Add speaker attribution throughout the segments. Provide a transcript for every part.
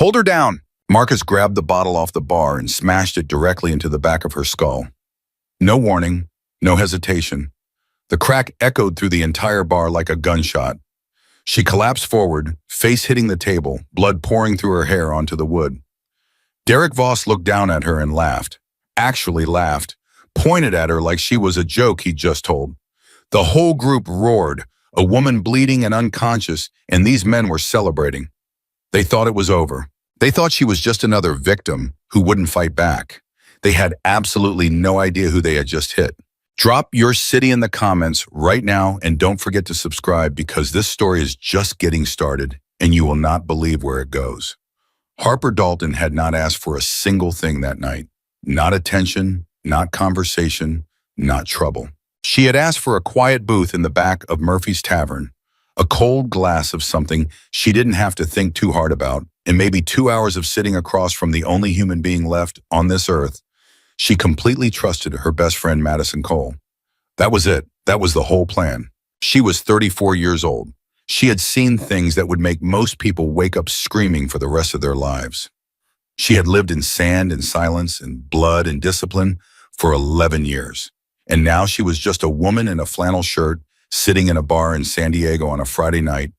Speaker 1: Hold her down! Marcus grabbed the bottle off the bar and smashed it directly into the back of her skull. No warning, no hesitation. The crack echoed through the entire bar like a gunshot. She collapsed forward, face hitting the table, blood pouring through her hair onto the wood. Derek Voss looked down at her and laughed. Actually laughed. Pointed at her like she was a joke he'd just told. The whole group roared, a woman bleeding and unconscious, and these men were celebrating. They thought it was over. They thought she was just another victim who wouldn't fight back. They had absolutely no idea who they had just hit. Drop your city in the comments right now and don't forget to subscribe because this story is just getting started and you will not believe where it goes. Harper Dalton had not asked for a single thing that night. Not attention, not conversation, not trouble. She had asked for a quiet booth in the back of Murphy's Tavern, a cold glass of something she didn't have to think too hard about, and maybe 2 hours of sitting across from the only human being left on this earth. She completely trusted her best friend Madison Cole. That was it. That was the whole plan. She was 34 years old. She had seen things that would make most people wake up screaming for the rest of their lives. She had lived in sand and silence and blood and discipline for 11 years. And now she was just a woman in a flannel shirt sitting in a bar in San Diego on a Friday night,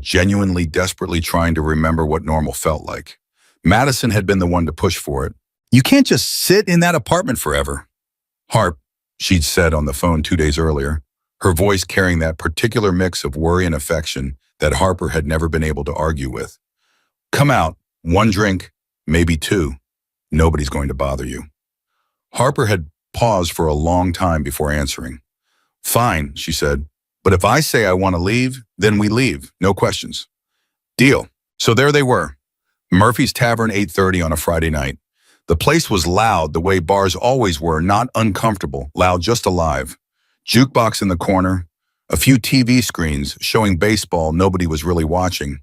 Speaker 1: genuinely, desperately trying to remember what normal felt like. Madison had been the one to push for it. You can't just sit in that apartment forever. Harp, she'd said on the phone 2 days earlier, her voice carrying that particular mix of worry and affection that Harper had never been able to argue with. Come out, 1 drink, maybe 2. Nobody's going to bother you. Harper had paused for a long time before answering. Fine, she said, but if I say I want to leave, then we leave, no questions. Deal. So there they were. Murphy's Tavern, 8:30 on a Friday night. The place was loud the way bars always were, not uncomfortable, loud, just alive. Jukebox in the corner, a few TV screens showing baseball nobody was really watching,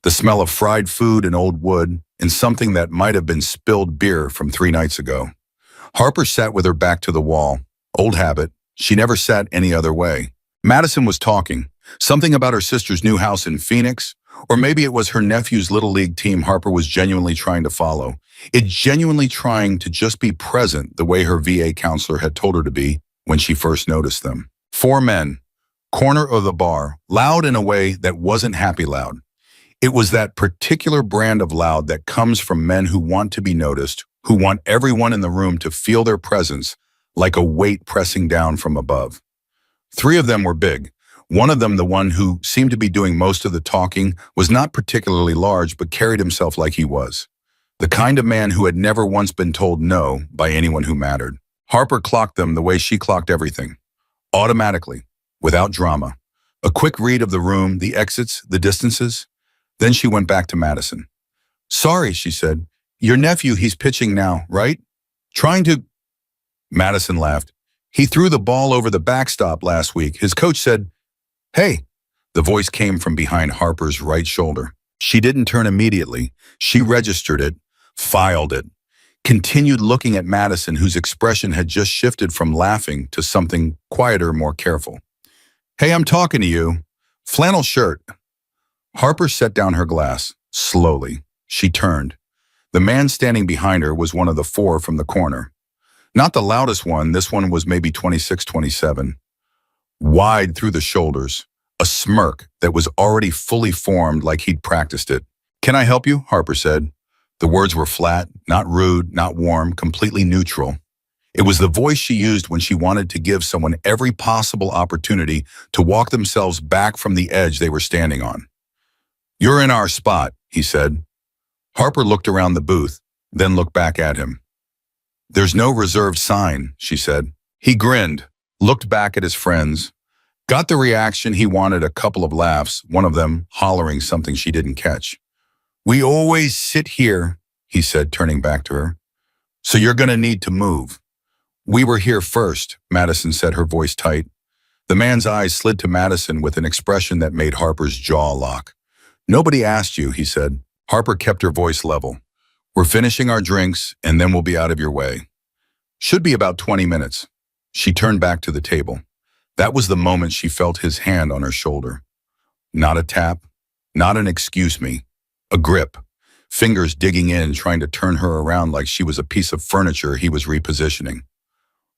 Speaker 1: the smell of fried food and old wood, and something that might have been spilled beer from 3 nights ago. Harper sat with her back to the wall. Old habit, she never sat any other way. Madison was talking, something about her sister's new house in Phoenix, or maybe it was her nephew's Little League team Harper was genuinely trying to follow. Genuinely trying to just be present the way her VA counselor had told her to be when she first noticed them. 4 men, corner of the bar, loud in a way that wasn't happy loud. It was that particular brand of loud that comes from men who want to be noticed, who want everyone in the room to feel their presence like a weight pressing down from above. 3 of them were big. One of them, the one who seemed to be doing most of the talking, was not particularly large but carried himself like he was. The kind of man who had never once been told no by anyone who mattered. Harper clocked them the way she clocked everything. Automatically, without drama. A quick read of the room, the exits, the distances. Then she went back to Madison. Sorry, she said. Your nephew, he's pitching now, right? Trying to... Madison laughed. He threw the ball over the backstop last week. His coach said, Hey. The voice came from behind Harper's right shoulder. She didn't turn immediately. She registered it, filed it, continued looking at Madison, whose expression had just shifted from laughing to something quieter, more careful. Hey, I'm talking to you. Flannel shirt. Harper set down her glass. Slowly. She turned. The man standing behind her was one of the 4 from the corner. Not the loudest one, this one was maybe 26, 27. Wide through the shoulders, a smirk that was already fully formed like he'd practiced it. Can I help you? Harper said. The words were flat, not rude, not warm, completely neutral. It was the voice she used when she wanted to give someone every possible opportunity to walk themselves back from the edge they were standing on. You're in our spot, he said. Harper looked around the booth, then looked back at him. There's no reserved sign, she said. He grinned, looked back at his friends, got the reaction he wanted, a couple of laughs, one of them hollering something she didn't catch. We always sit here, he said, turning back to her. So you're going to need to move. We were here first, Madison said, her voice tight. The man's eyes slid to Madison with an expression that made Harper's jaw lock. Nobody asked you, he said. Harper kept her voice level. We're finishing our drinks, and then we'll be out of your way. Should be about 20 minutes. She turned back to the table. That was the moment she felt his hand on her shoulder. Not a tap, not an excuse me, a grip. fingers digging in, trying to turn her around like she was a piece of furniture he was repositioning.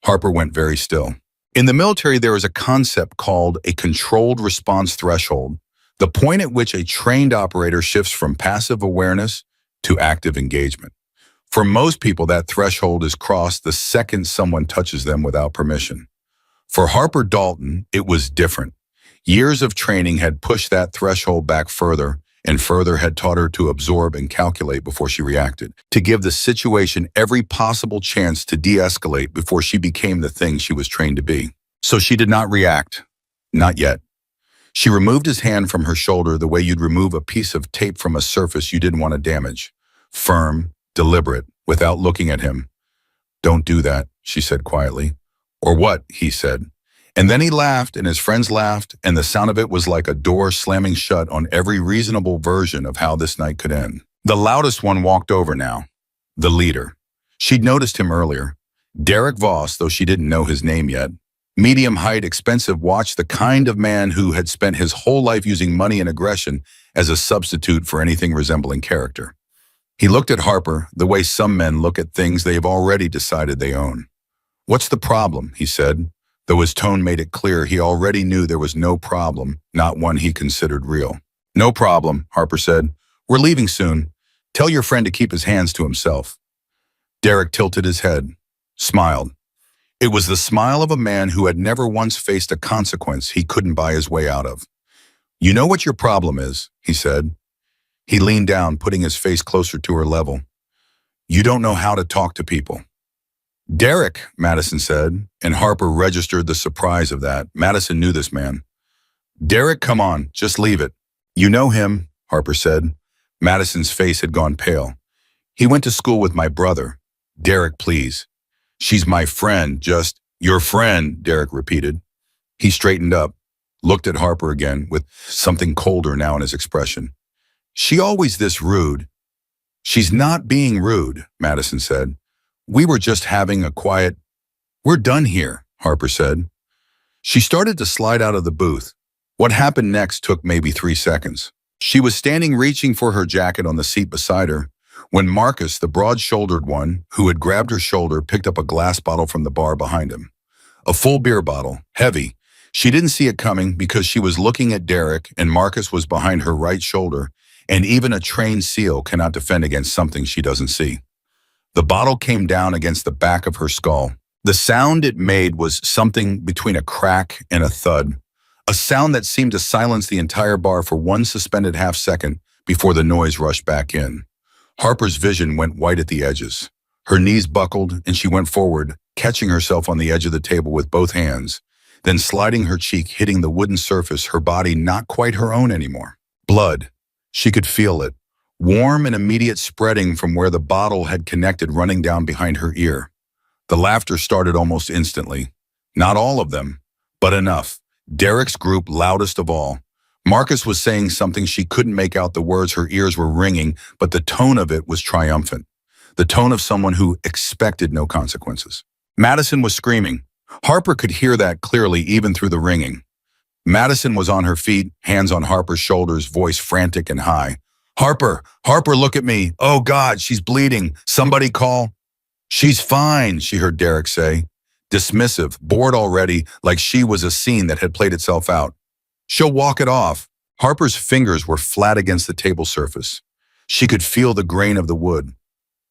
Speaker 1: Harper went very still. In the military, there is a concept called a controlled response threshold, the point at which a trained operator shifts from passive awareness to active engagement. For most people, that threshold is crossed the second someone touches them without permission. For Harper Dalton, it was different. Years of training had pushed that threshold back further, and further had taught her to absorb and calculate before she reacted, to give the situation every possible chance to de-escalate before she became the thing she was trained to be. So she did not react. Not yet. She removed his hand from her shoulder the way you'd remove a piece of tape from a surface you didn't want to damage. Firm, deliberate, without looking at him. "Don't do that," she said quietly. "Or what?" he said. And then he laughed, and his friends laughed, and the sound of it was like a door slamming shut on every reasonable version of how this night could end. The loudest one walked over now. The leader. She'd noticed him earlier. Derek Voss, though she didn't know his name yet. Medium height, expensive watch, the kind of man who had spent his whole life using money and aggression as a substitute for anything resembling character. He looked at Harper the way some men look at things they've already decided they own. "What's the problem?" he said, though his tone made it clear he already knew there was no problem, not one he considered real. "No problem," Harper said. "We're leaving soon. Tell your friend to keep his hands to himself." Derek tilted his head, smiled. It was the smile of a man who had never once faced a consequence he couldn't buy his way out of. "You know what your problem is," he said. He leaned down, putting his face closer to her level. "You don't know how to talk to people." "Derek," Madison said, and Harper registered the surprise of that. Madison knew this man. "Derek, come on, just leave it." "You know him," Harper said. Madison's face had gone pale. "He went to school with my brother." "Derek, please." "She's my friend, just—" "Your friend," Derek repeated. He straightened up, looked at Harper again, with something colder now in his expression. "She always this rude." "She's not being rude," Madison said. "We were just having a quiet—" "We're done here," Harper said. She started to slide out of the booth. What happened next took maybe 3 seconds. She was standing reaching for her jacket on the seat beside her, when Marcus, the broad-shouldered one, who had grabbed her shoulder, picked up a glass bottle from the bar behind him. A full beer bottle, heavy. She didn't see it coming because she was looking at Derek and Marcus was behind her right shoulder, and even a trained SEAL cannot defend against something she doesn't see. The bottle came down against the back of her skull. The sound it made was something between a crack and a thud, a sound that seemed to silence the entire bar for one suspended half-second before the noise rushed back in. Harper's vision went white at the edges. Her knees buckled, and she went forward, catching herself on the edge of the table with both hands, then sliding her cheek, hitting the wooden surface, her body not quite her own anymore. Blood. She could feel it, warm and immediate, spreading from where the bottle had connected, running down behind her ear. The laughter started almost instantly. Not all of them, but enough. Derek's group loudest of all. Marcus was saying something she couldn't make out the words, her ears were ringing, but the tone of it was triumphant. The tone of someone who expected no consequences. Madison was screaming. Harper could hear that clearly even through the ringing. Madison was on her feet, hands on Harper's shoulders, voice frantic and high. "Harper, Harper, look at me. Oh God, she's bleeding. Somebody call." "She's fine," she heard Derek say. Dismissive, bored already, like she was a scene that had played itself out. "She'll walk it off." Harper's fingers were flat against the table surface. She could feel the grain of the wood.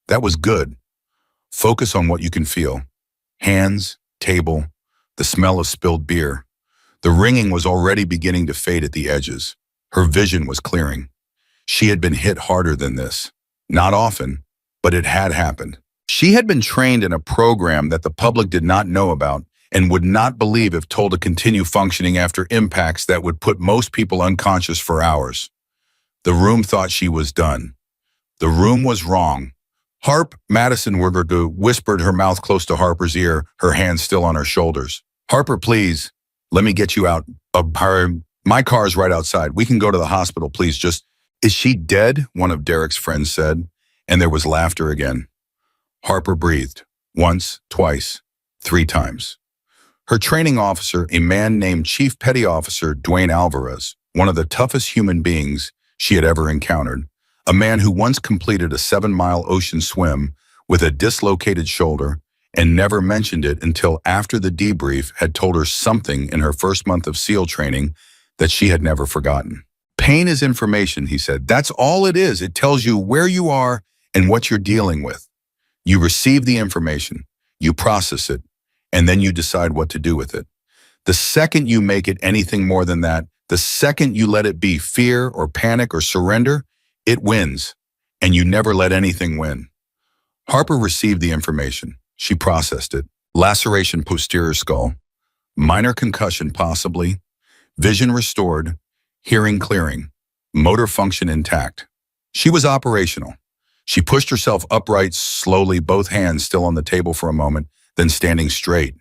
Speaker 1: That was good. Focus on what you can feel. Hands, table, the smell of spilled beer. The ringing was already beginning to fade at the edges. Her vision was clearing. She had been hit harder than this. Not often, but it had happened. She had been trained in a program that the public did not know about and would not believe if told to continue functioning after impacts that would put most people unconscious for hours. The room thought she was done. The room was wrong. Madison whispered, her mouth close to Harper's ear, her hands still on her shoulders. "Harper, please. Let me get you out. My car's right outside. We can go to the hospital, please. Just—" "Is she dead?" one of Derek's friends said, and there was laughter again. Harper breathed. Once, twice, 3 times. Her training officer, a man named Chief Petty Officer Dwayne Alvarez, one of the toughest human beings she had ever encountered, A man who once completed a 7-mile ocean swim with a dislocated shoulder and never mentioned it until after the debrief had told her something in her first month of SEAL training that she had never forgotten. Pain is information, he said. That's all it is. It tells you where you are and what you're dealing with. You receive the information, you process it, and then you decide what to do with it. The second you make it anything more than that, the second you let it be fear or panic or surrender, it wins, and you never let anything win. Harper received the information. She processed it. Laceration posterior skull, minor concussion possibly, vision restored, hearing clearing, motor function intact. She was operational. She pushed herself upright slowly, both hands still on the table for a moment, then standing straight.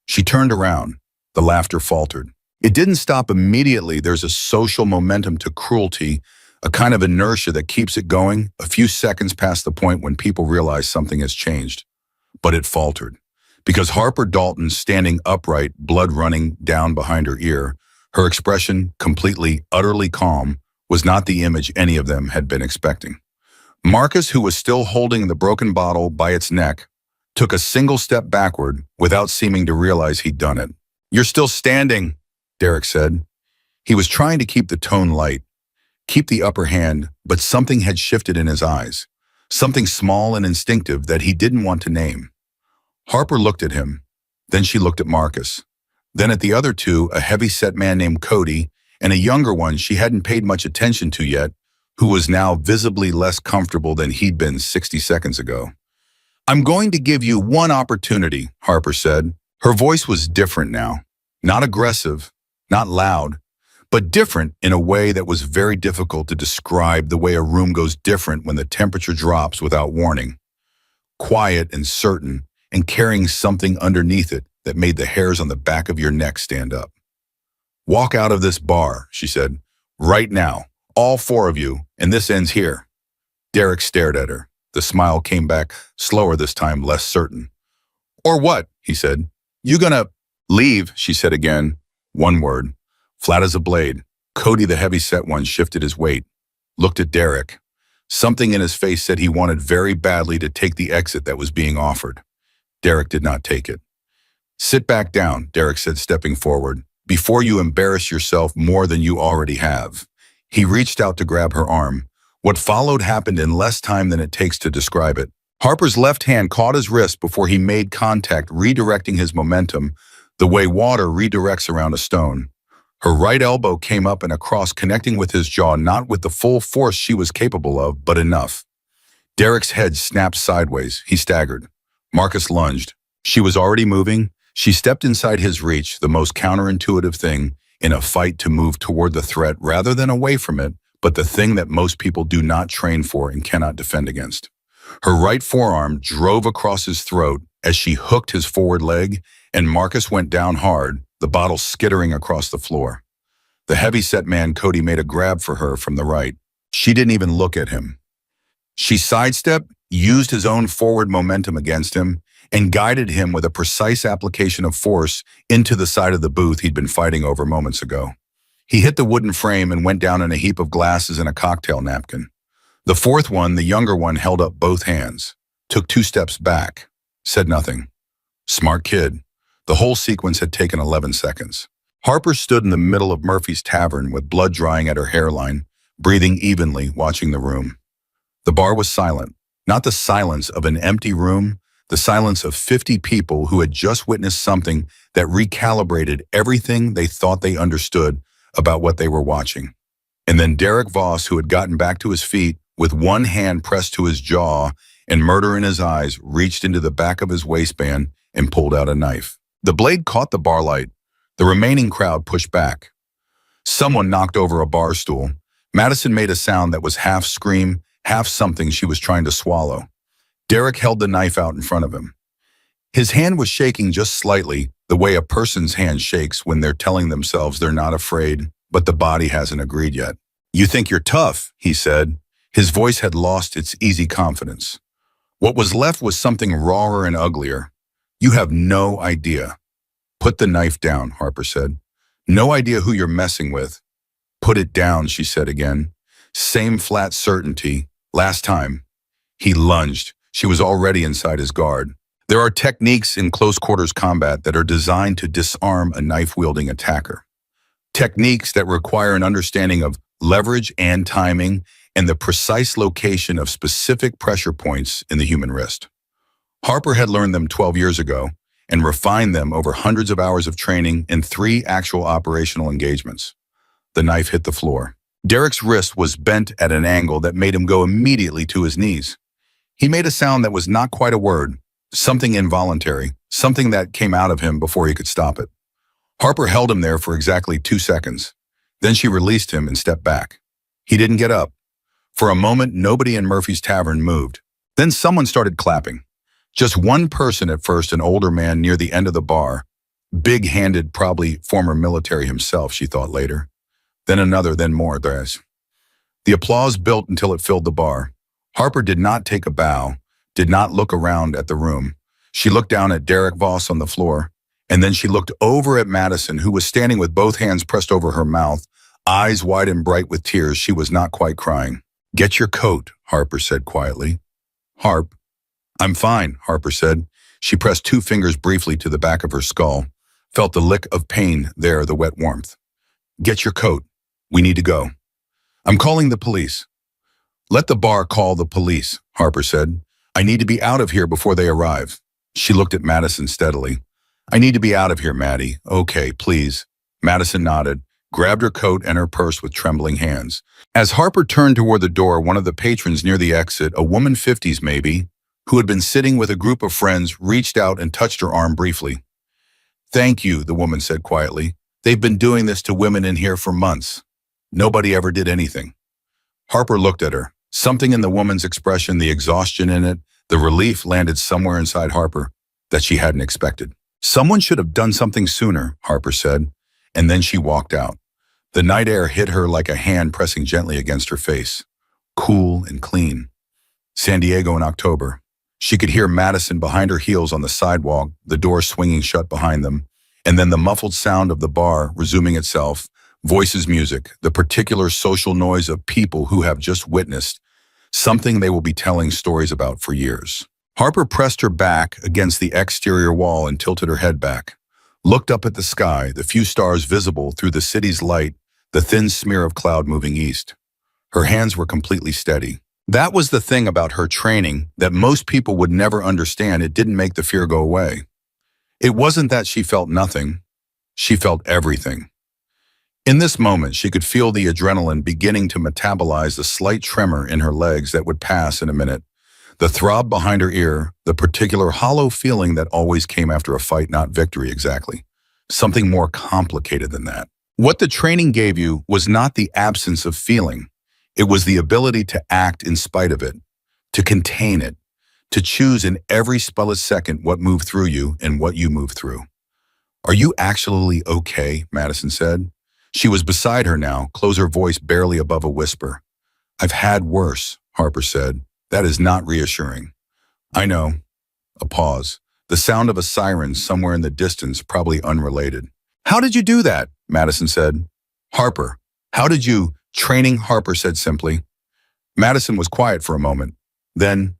Speaker 1: She turned around. The laughter faltered. It didn't stop immediately. There's a social momentum to cruelty, a kind of inertia that keeps it going a few seconds past the point when people realize something has changed. But it faltered, because Harper Dalton, standing upright, blood running down behind her ear, her expression completely, utterly calm, was not the image any of them had been expecting. Marcus, who was still holding the broken bottle by its neck, took a single step backward without seeming to realize he'd done it. "You're still standing," Derek said. He was trying to keep the tone light, keep the upper hand, but something had shifted in his eyes, something small and instinctive that he didn't want to name. Harper looked at him, then she looked at Marcus, then at the other two, a heavy-set man named Cody, and a younger one she hadn't paid much attention to yet, who was now visibly less comfortable than he'd been 60 seconds ago. "I'm going to give you one opportunity," Harper said. Her voice was different now, not aggressive, not loud, but different in a way that was very difficult to describe, the way a room goes different when the temperature drops without warning. Quiet and certain, and carrying something underneath it that made the hairs on the back of your neck stand up. "Walk out of this bar," she said, "right now, all four of you, and this ends here." Derek stared at her. The smile came back, slower this time, less certain. "Or what?" he said. "You gonna leave?" she said again. One word, flat as a blade. Cody, the heavy-set one, shifted his weight, looked at Derek. Something in his face said he wanted very badly to take the exit that was being offered. Derek did not take it. "Sit back down," Derek said, stepping forward, "before you embarrass yourself more than you already have." He reached out to grab her arm. What followed happened in less time than it takes to describe it. Harper's left hand caught his wrist before he made contact, redirecting his momentum, the way water redirects around a stone. Her right elbow came up and across, connecting with his jaw, not with the full force she was capable of, but enough. Derek's head snapped sideways. He staggered. Marcus lunged. She was already moving. She stepped inside his reach, the most counterintuitive thing in a fight, to move toward the threat rather than away from it, but the thing that most people do not train for and cannot defend against. Her right forearm drove across his throat as she hooked his forward leg, and Marcus went down hard, the bottle skittering across the floor. The heavy-set man, Cody, made a grab for her from the right. She didn't even look at him. She sidestepped, used his own forward momentum against him, and guided him with a precise application of force into the side of the booth he'd been fighting over moments ago. He hit the wooden frame and went down in a heap of glasses and a cocktail napkin. The fourth one, the younger one, held up both hands, took 2 steps back, said nothing. Smart kid. The whole sequence had taken 11 seconds. Harper stood in the middle of Murphy's Tavern with blood drying at her hairline, breathing evenly, watching the room. The bar was silent, not the silence of an empty room, the silence of 50 people who had just witnessed something that recalibrated everything they thought they understood about what they were watching. And then Derek Voss, who had gotten back to his feet, with one hand pressed to his jaw and murder in his eyes, reached into the back of his waistband and pulled out a knife. The blade caught the bar light. The remaining crowd pushed back. Someone knocked over a bar stool. Madison made a sound that was half scream, half something she was trying to swallow. Derek held the knife out in front of him. His hand was shaking just slightly, the way a person's hand shakes when they're telling themselves they're not afraid, but the body hasn't agreed yet. "You think you're tough," he said. His voice had lost its easy confidence. What was left was something rawer and uglier. "You have no idea." "Put the knife down," Harper said. "No idea who you're messing with." "Put it down," she said again. Same flat certainty. Last time, he lunged. She was already inside his guard. There are techniques in close quarters combat that are designed to disarm a knife-wielding attacker. Techniques that require an understanding of leverage and timing and the precise location of specific pressure points in the human wrist. Harper had learned them 12 years ago and refined them over hundreds of hours of training in 3 actual operational engagements. The knife hit the floor. Derek's wrist was bent at an angle that made him go immediately to his knees. He made a sound that was not quite a word, something involuntary, something that came out of him before he could stop it. Harper held him there for exactly 2 seconds. Then she released him and stepped back. He didn't get up. For a moment, nobody in Murphy's Tavern moved. Then someone started clapping. Just one person at first, an older man near the end of the bar. Big-handed, probably former military himself, she thought later. Then another, then more. The applause built until it filled the bar. Harper did not take a bow, did not look around at the room. She looked down at Derek Voss on the floor, and then she looked over at Madison, who was standing with both hands pressed over her mouth, eyes wide and bright with tears. She was not quite crying. "Get your coat," Harper said quietly. "Harp." "I'm fine," Harper said. She pressed 2 fingers briefly to the back of her skull, felt the lick of pain there, the wet warmth. "Get your coat. We need to go." "I'm calling the police." "Let the bar call the police," Harper said. "I need to be out of here before they arrive." She looked at Madison steadily. "I need to be out of here, Maddie." "Okay, please." Madison nodded, grabbed her coat and her purse with trembling hands. As Harper turned toward the door, one of the patrons near the exit, a woman 50s maybe, who had been sitting with a group of friends, reached out and touched her arm briefly. "Thank you," the woman said quietly. "They've been doing this to women in here for months. Nobody ever did anything." Harper looked at her. Something in the woman's expression, the exhaustion in it, the relief landed somewhere inside Harper that she hadn't expected. "Someone should have done something sooner," Harper said, and then she walked out. The night air hit her like a hand pressing gently against her face. Cool and clean. San Diego in October. She could hear Madison behind her heels on the sidewalk, the door swinging shut behind them, and then the muffled sound of the bar resuming itself, voices, music, the particular social noise of people who have just witnessed something they will be telling stories about for years. Harper pressed her back against the exterior wall and tilted her head back, looked up at the sky, the few stars visible through the city's light, the thin smear of cloud moving east. Her hands were completely steady. That was the thing about her training that most people would never understand. It didn't make the fear go away. It wasn't that she felt nothing. She felt everything. In this moment, she could feel the adrenaline beginning to metabolize the slight tremor in her legs that would pass in a minute, the throb behind her ear, the particular hollow feeling that always came after a fight, not victory exactly. Something more complicated than that. What the training gave you was not the absence of feeling. It was the ability to act in spite of it, to contain it, to choose in every split second what moved through you and what you moved through. "Are you actually okay?" Madison said. She was beside her now, close her voice barely above a whisper. "I've had worse," Harper said. "That is not reassuring." "I know." A pause. The sound of a siren somewhere in the distance, probably unrelated. "How did you do that?" Madison said. "Harper, how did you—" "Training," Harper said simply. Madison was quiet for a moment. Then,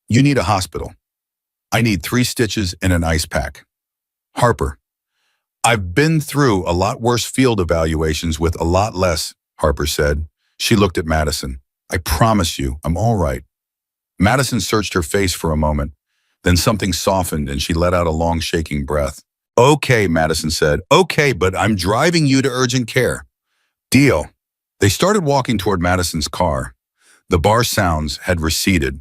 Speaker 1: "You need a hospital. I need 3 stitches and an ice pack." "Harper, I've been through a lot worse field evaluations with a lot less," Harper said. She looked at Madison. "I promise you, I'm all right." Madison searched her face for a moment. Then something softened and she let out a long shaking breath. "Okay," Madison said. "Okay, but I'm driving you to urgent care." "Deal." They started walking toward Madison's car. The bar sounds had receded.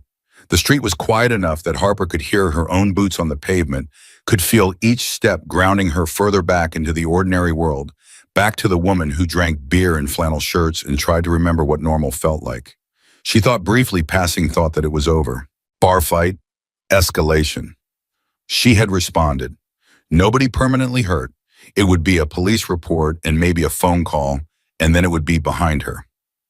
Speaker 1: The street was quiet enough that Harper could hear her own boots on the pavement, could feel each step grounding her further back into the ordinary world, back to the woman who drank beer in flannel shirts and tried to remember what normal felt like. She thought briefly, passing thought, that it was over. Bar fight, escalation. She had responded. Nobody permanently hurt. It would be a police report and maybe a phone call, and then it would be behind her.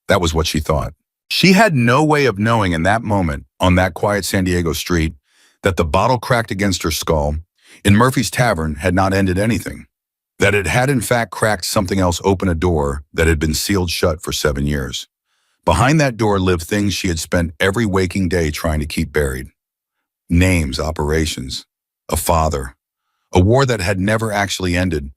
Speaker 1: That was what she thought. She had no way of knowing in that moment, on that quiet San Diego street, that the bottle cracked against her skull in Murphy's Tavern had not ended anything, that it had in fact cracked something else open, a door that had been sealed shut for 7 years. Behind that door lived things she had spent every waking day trying to keep buried. Names, operations, a father, a war that had never actually ended,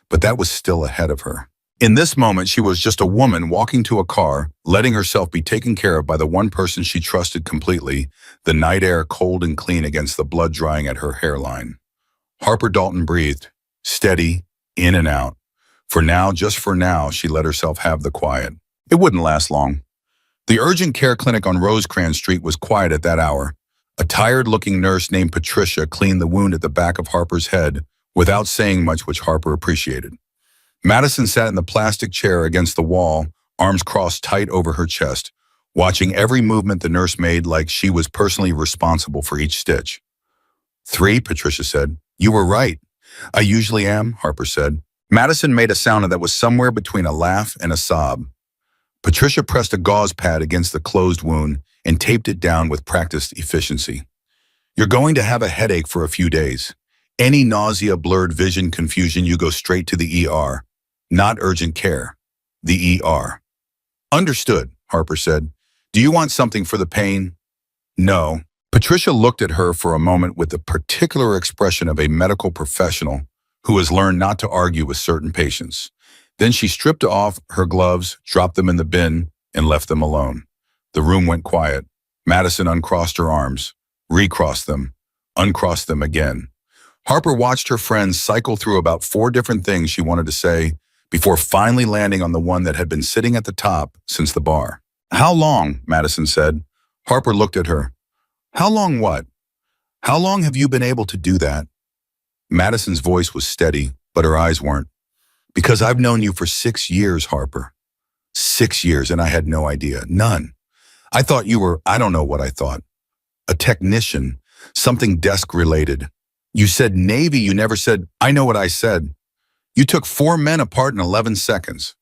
Speaker 1: but that was still ahead of her. In this moment, she was just a woman walking to a car, letting herself be taken care of by the one person she trusted completely, the night air cold and clean against the blood drying at her hairline. Harper Dalton breathed, steady, in and out. For now, just for now, she let herself have the quiet. It wouldn't last long. The urgent care clinic on Rosecrans Street was quiet at that hour. A tired-looking nurse named Patricia cleaned the wound at the back of Harper's head without saying much, which Harper appreciated. Madison sat in the plastic chair against the wall, arms crossed tight over her chest, watching every movement the nurse made like she was personally responsible for each stitch. 3, Patricia said. You were right. I usually am, Harper said. Madison made a sound that was somewhere between a laugh and a sob. Patricia pressed a gauze pad against the closed wound and taped it down with practiced efficiency. You're going to have a headache for a few days. Any nausea, blurred vision, confusion, you go straight to the ER. Not urgent care. The ER. Understood, Harper said. Do you want something for the pain? No. Patricia looked at her for a moment with the particular expression of a medical professional who has learned not to argue with certain patients. Then she stripped off her gloves, dropped them in the bin, and left them alone. The room went quiet. Madison uncrossed her arms, recrossed them, uncrossed them again. Harper watched her friends cycle through about 4 different things she wanted to say before finally landing on the one that had been sitting at the top since the bar. How long? Madison said. Harper looked at her. How long what? How long have you been able to do that? Madison's voice was steady, but her eyes weren't. Because I've known you for 6 years, Harper. 6 years, and I had no idea. None. I thought you were, I don't know what I thought. A technician, something desk-related. You said Navy, you never said, I know what I said. You took 4 men apart in 11 seconds.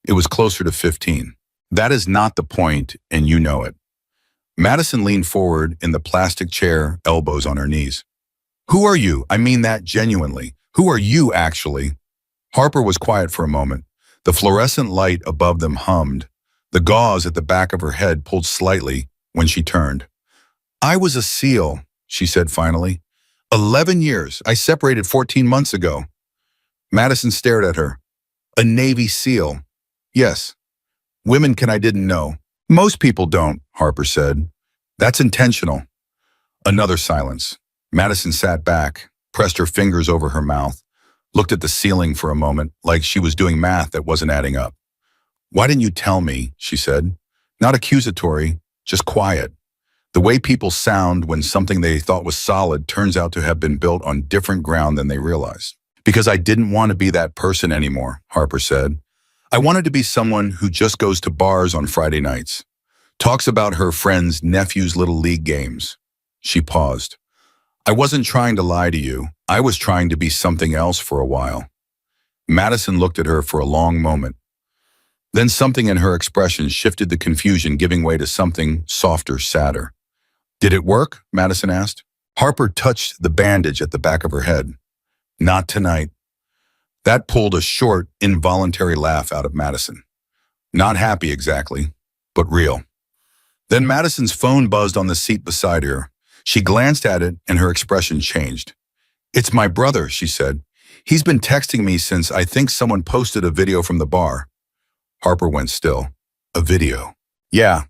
Speaker 1: It was closer to 15. That is not the point, and you know it. Madison leaned forward in the plastic chair, elbows on her knees. Who are you? I mean that genuinely. Who are you, actually? Harper was quiet for a moment. The fluorescent light above them hummed. The gauze at the back of her head pulled slightly when she turned. I was a SEAL, she said finally. 11 years. I separated 14 months ago. Madison stared at her. A Navy SEAL. Yes. Women I didn't know. Most people don't, Harper said. That's intentional. Another silence. Madison sat back, pressed her fingers over her mouth, looked at the ceiling for a moment like she was doing math that wasn't adding up. Why didn't you tell me, she said. Not accusatory, just quiet. The way people sound when something they thought was solid turns out to have been built on different ground than they realized. Because I didn't want to be that person anymore, Harper said. I wanted to be someone who just goes to bars on Friday nights, talks about her friend's nephew's little league games. She paused. I wasn't trying to lie to you. I was trying to be something else for a while. Madison looked at her for a long moment. Then something in her expression shifted the confusion, giving way to something softer, sadder. Did it work? Madison asked. Harper touched the bandage at the back of her head. Not tonight. That pulled a short, involuntary laugh out of Madison. Not happy exactly, but real. Then Madison's phone buzzed on the seat beside her. She glanced at it and her expression changed. It's my brother, she said. He's been texting me since I think someone posted a video from the bar. Harper went still. A video. Yeah.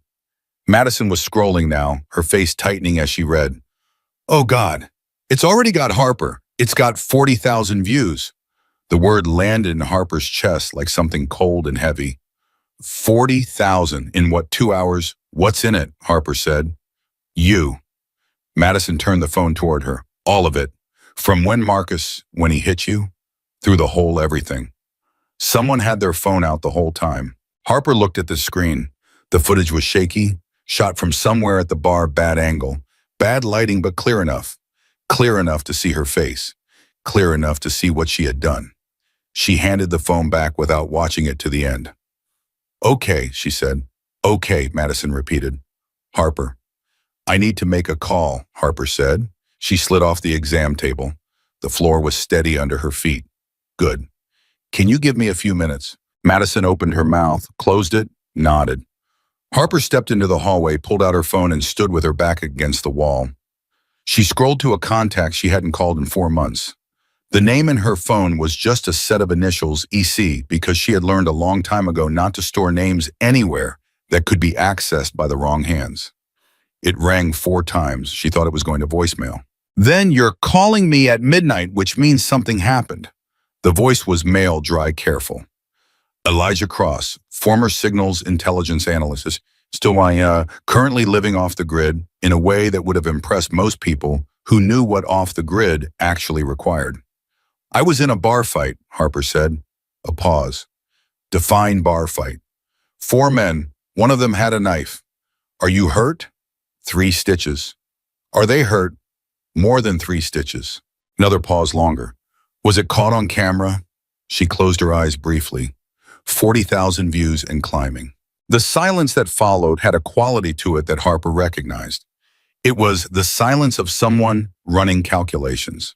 Speaker 1: Madison was scrolling now, her face tightening as she read. Oh God, it's already got Harper. It's got 40,000 views. The word landed in Harper's chest like something cold and heavy. 40,000 in what, 2 hours? What's in it? Harper said. You. Madison turned the phone toward her. All of it. From when he hit you, through the whole everything. Someone had their phone out the whole time. Harper looked at the screen. The footage was shaky, shot from somewhere at the bar, bad angle, bad lighting, but clear enough. Clear enough to see her face. Clear enough to see what she had done. She handed the phone back without watching it to the end. Okay, she said. Okay, Madison repeated. Harper. I need to make a call, Harper said. She slid off the exam table. The floor was steady under her feet. Good. Can you give me a few minutes? Madison opened her mouth, closed it, nodded. Harper stepped into the hallway, pulled out her phone, and stood with her back against the wall. She scrolled to a contact she hadn't called in 4 months. The name in her phone was just a set of initials, EC, because she had learned a long time ago not to store names anywhere that could be accessed by the wrong hands. It rang 4 times. She thought it was going to voicemail. "Then you're calling me at midnight, which means something happened." The voice was male, dry, careful. Elijah Cross, former Signals intelligence analyst, currently living off the grid in a way that would have impressed most people who knew what off the grid actually required. "I was in a bar fight," Harper said. A pause. "Define bar fight." "4 men. One of them had a knife." "Are you hurt?" 3 stitches. "Are they hurt?" "More than 3 stitches." Another pause longer. "Was it caught on camera?" She closed her eyes briefly. 40,000 views and climbing. The silence that followed had a quality to it that Harper recognized. It was the silence of someone running calculations.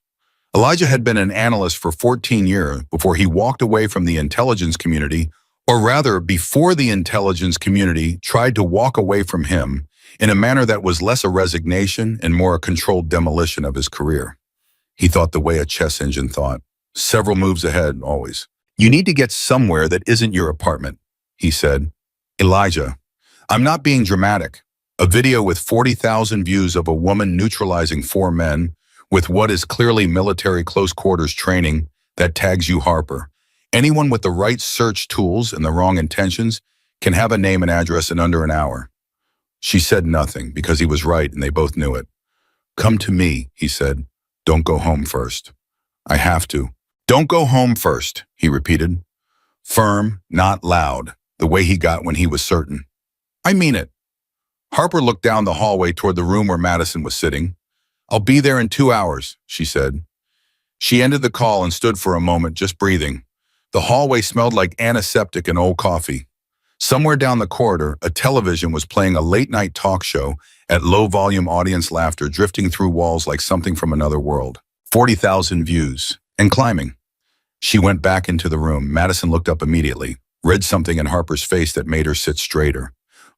Speaker 1: Elijah had been an analyst for 14 years before he walked away from the intelligence community, or rather before the intelligence community tried to walk away from him in a manner that was less a resignation and more a controlled demolition of his career. He thought the way a chess engine thought, several moves ahead, always. "You need to get somewhere that isn't your apartment," he said. "Elijah, I'm not being dramatic. A video with 40,000 views of a woman neutralizing 4 men with what is clearly military close quarters training that tags you Harper. Anyone with the right search tools and the wrong intentions can have a name and address in under an hour." She said nothing because he was right and they both knew it. "Come to me," he said. "Don't go home first." "I have to." "Don't go home first," he repeated. Firm, not loud, the way he got when he was certain. "I mean it." Harper looked down the hallway toward the room where Madison was sitting. "I'll be there in 2 hours, she said. She ended the call and stood for a moment, just breathing. The hallway smelled like antiseptic and old coffee. Somewhere down the corridor, a television was playing a late-night talk show at low-volume audience laughter drifting through walls like something from another world. 40,000 views. And climbing. She went back into the room. Madison looked up immediately, read something in Harper's face that made her sit straighter.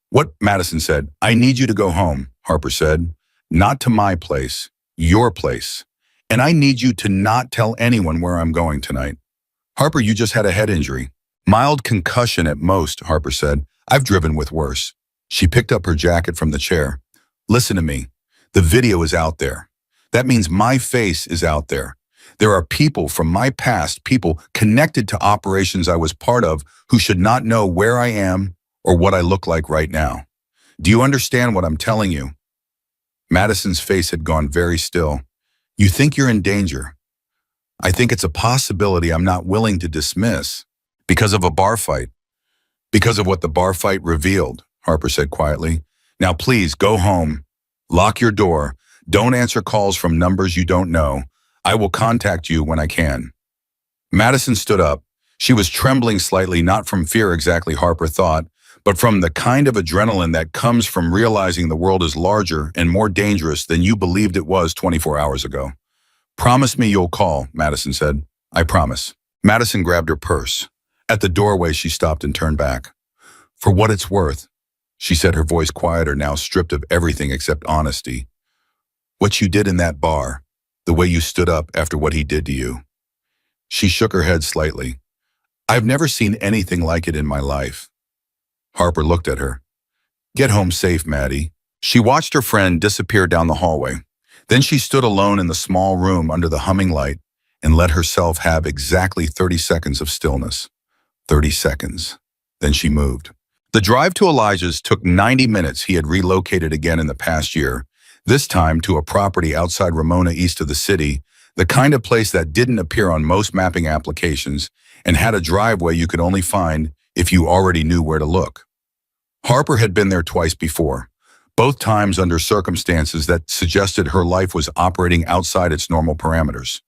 Speaker 1: "What?" Madison said. "I need you to go home," Harper said. "Not to my place, your place. And I need you to not tell anyone where I'm going tonight." "Harper, you just had a head injury." "Mild concussion at most," Harper said. "I've driven with worse." She picked up her jacket from the chair. "Listen to me. The video is out there. That means my face is out there. There are people from my past, people connected to operations I was part of, who should not know where I am or what I look like right now. Do you understand what I'm telling you?" Madison's face had gone very still. "You think you're in danger. I think it's a possibility I'm not willing to dismiss. Because of a bar fight." "Because of what the bar fight revealed," Harper said quietly. "Now please go home. Lock your door. Don't answer calls from numbers you don't know. I will contact you when I can." Madison stood up. She was trembling slightly, not from fear exactly, Harper thought, but from the kind of adrenaline that comes from realizing the world is larger and more dangerous than you believed it was 24 hours ago. "Promise me you'll call," Madison said. "I promise." Madison grabbed her purse. At the doorway, she stopped and turned back. "For what it's worth," she said, her voice quieter, now stripped of everything except honesty. "What you did in that bar, the way you stood up after what he did to you." She shook her head slightly. "I've never seen anything like it in my life." Harper looked at her. "Get home safe, Maddie." She watched her friend disappear down the hallway. Then she stood alone in the small room under the humming light and let herself have exactly 30 seconds of stillness. 30 seconds. Then she moved. The drive to Elijah's took 90 minutes. He had relocated again in the past year, this time to a property outside Ramona, east of the city, the kind of place that didn't appear on most mapping applications and had a driveway you could only find if you already knew where to look. Harper had been there twice before, both times under circumstances that suggested her life was operating outside its normal parameters.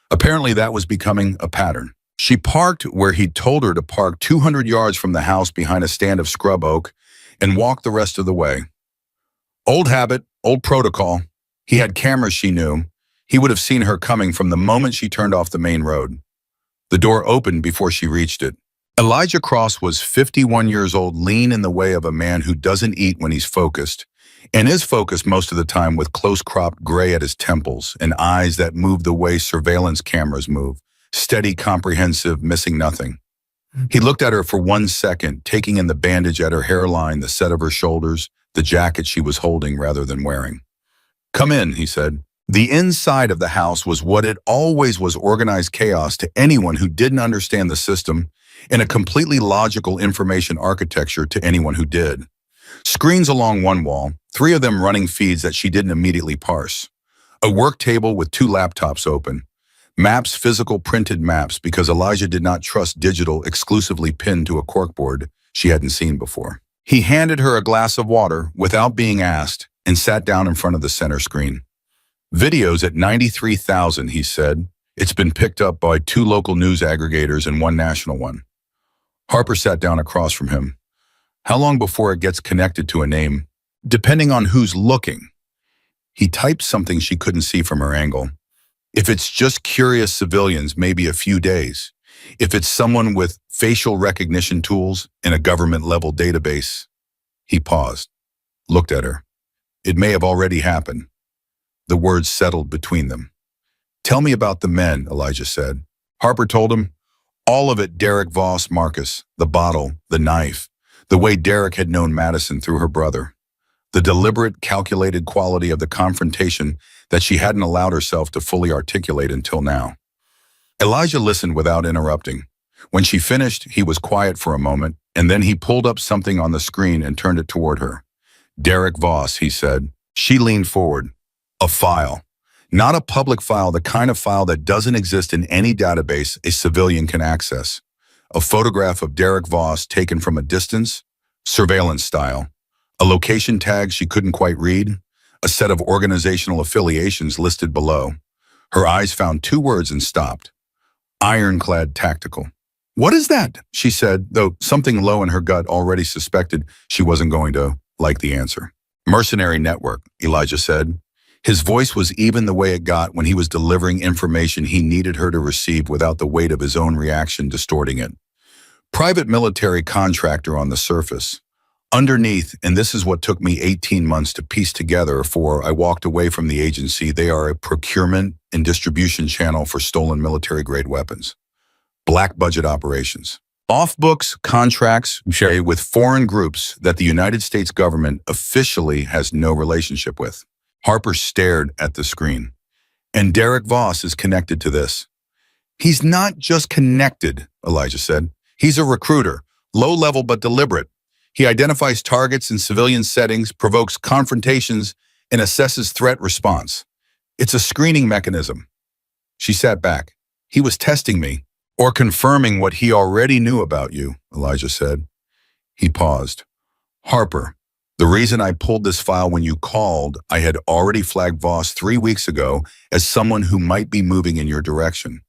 Speaker 1: Apparently that was becoming a pattern. She parked where he'd told her to park 200 yards from the house behind a stand of scrub oak and walked the rest of the way. Old habit, old protocol. He had cameras, she knew. He would have seen her coming from the moment she turned off the main road. The door opened before she reached it. Elijah Cross was 51 years old, lean in the way of a man who doesn't eat when he's focused, and is focused most of the time with close-cropped gray at his temples and eyes that move the way surveillance cameras move, steady, comprehensive, missing nothing. He looked at her for 1 second, taking in the bandage at her hairline, the set of her shoulders, the jacket she was holding rather than wearing. "Come in," he said. The inside of the house was what it always was: organized chaos to anyone who didn't understand the system, and a completely logical information architecture to anyone who did. Screens along one wall, 3 of them running feeds that she didn't immediately parse. A work table with 2 laptops open. Maps, physical printed maps, because Elijah did not trust digital exclusively pinned to a corkboard she hadn't seen before. He handed her a glass of water without being asked and sat down in front of the center screen. "Videos at 93,000, he said. "It's been picked up by 2 local news aggregators and 1 national one." Harper sat down across from him. "How long before it gets connected to a name?" "Depending on who's looking." He typed something she couldn't see from her angle. "If it's just curious civilians, maybe a few days. If it's someone with facial recognition tools in a government-level database." He paused, looked at her. "It may have already happened." The words settled between them. "Tell me about the men," Elijah said. Harper told him. All of it: Derek Voss, Marcus, the bottle, the knife, the way Derek had known Madison through her brother, the deliberate, calculated quality of the confrontation that she hadn't allowed herself to fully articulate until now. Elijah listened without interrupting. When she finished, he was quiet for a moment, and then he pulled up something on the screen and turned it toward her. "Derek Voss," he said. She leaned forward. "A file. Not a public file, the kind of file that doesn't exist in any database a civilian can access. A photograph of Derek Voss taken from a distance, surveillance style. A location tag she couldn't quite read. A set of organizational affiliations listed below. Her eyes found 2 words and stopped. Ironclad Tactical. "What is that?" she said, though something low in her gut already suspected she wasn't going to like the answer. "Mercenary network," Elijah said. His voice was even the way it got when he was delivering information he needed her to receive without the weight of his own reaction distorting it. "Private military contractor on the surface. Underneath, and this is what took me 18 months to piece together before I walked away from the agency, they are a procurement and distribution channel for stolen military-grade weapons. Black budget operations. Off-books contracts with foreign groups that the United States government officially has no relationship with." Harper stared at the screen. "And Derek Voss is connected to this." "He's not just connected," Elijah said. "He's a recruiter, low-level but deliberate. He identifies targets in civilian settings, provokes confrontations, and assesses threat response. It's a screening mechanism." She sat back. "He was testing me, or confirming what he already knew about you," Elijah said. He paused. "Harper, the reason I pulled this file when you called, I had already flagged Voss 3 weeks ago as someone who might be moving in your direction.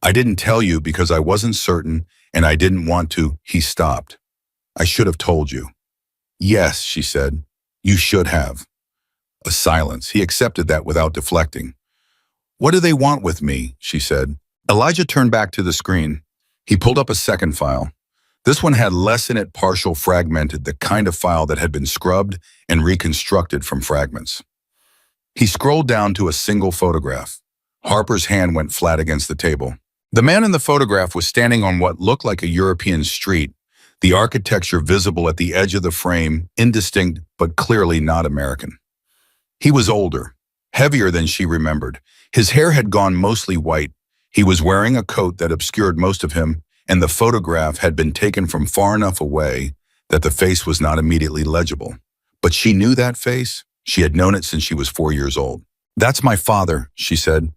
Speaker 1: I didn't tell you because I wasn't certain, and I didn't want to." He stopped. "I should have told you." "Yes," she said. "You should have." A silence. He accepted that without deflecting. "What do they want with me?" she said. Elijah turned back to the screen. He pulled up a second file. This one had less in it, partial, fragmented, the kind of file that had been scrubbed and reconstructed from fragments. He scrolled down to a single photograph. Harper's hand went flat against the table. The man in the photograph was standing on what looked like a European street, the architecture visible at the edge of the frame, indistinct but clearly not American. He was older, heavier than she remembered. His hair had gone mostly white. He was wearing a coat that obscured most of him, and the photograph had been taken from far enough away that the face was not immediately legible. But she knew that face. She had known it since she was 4 years old. "That's my father," she said.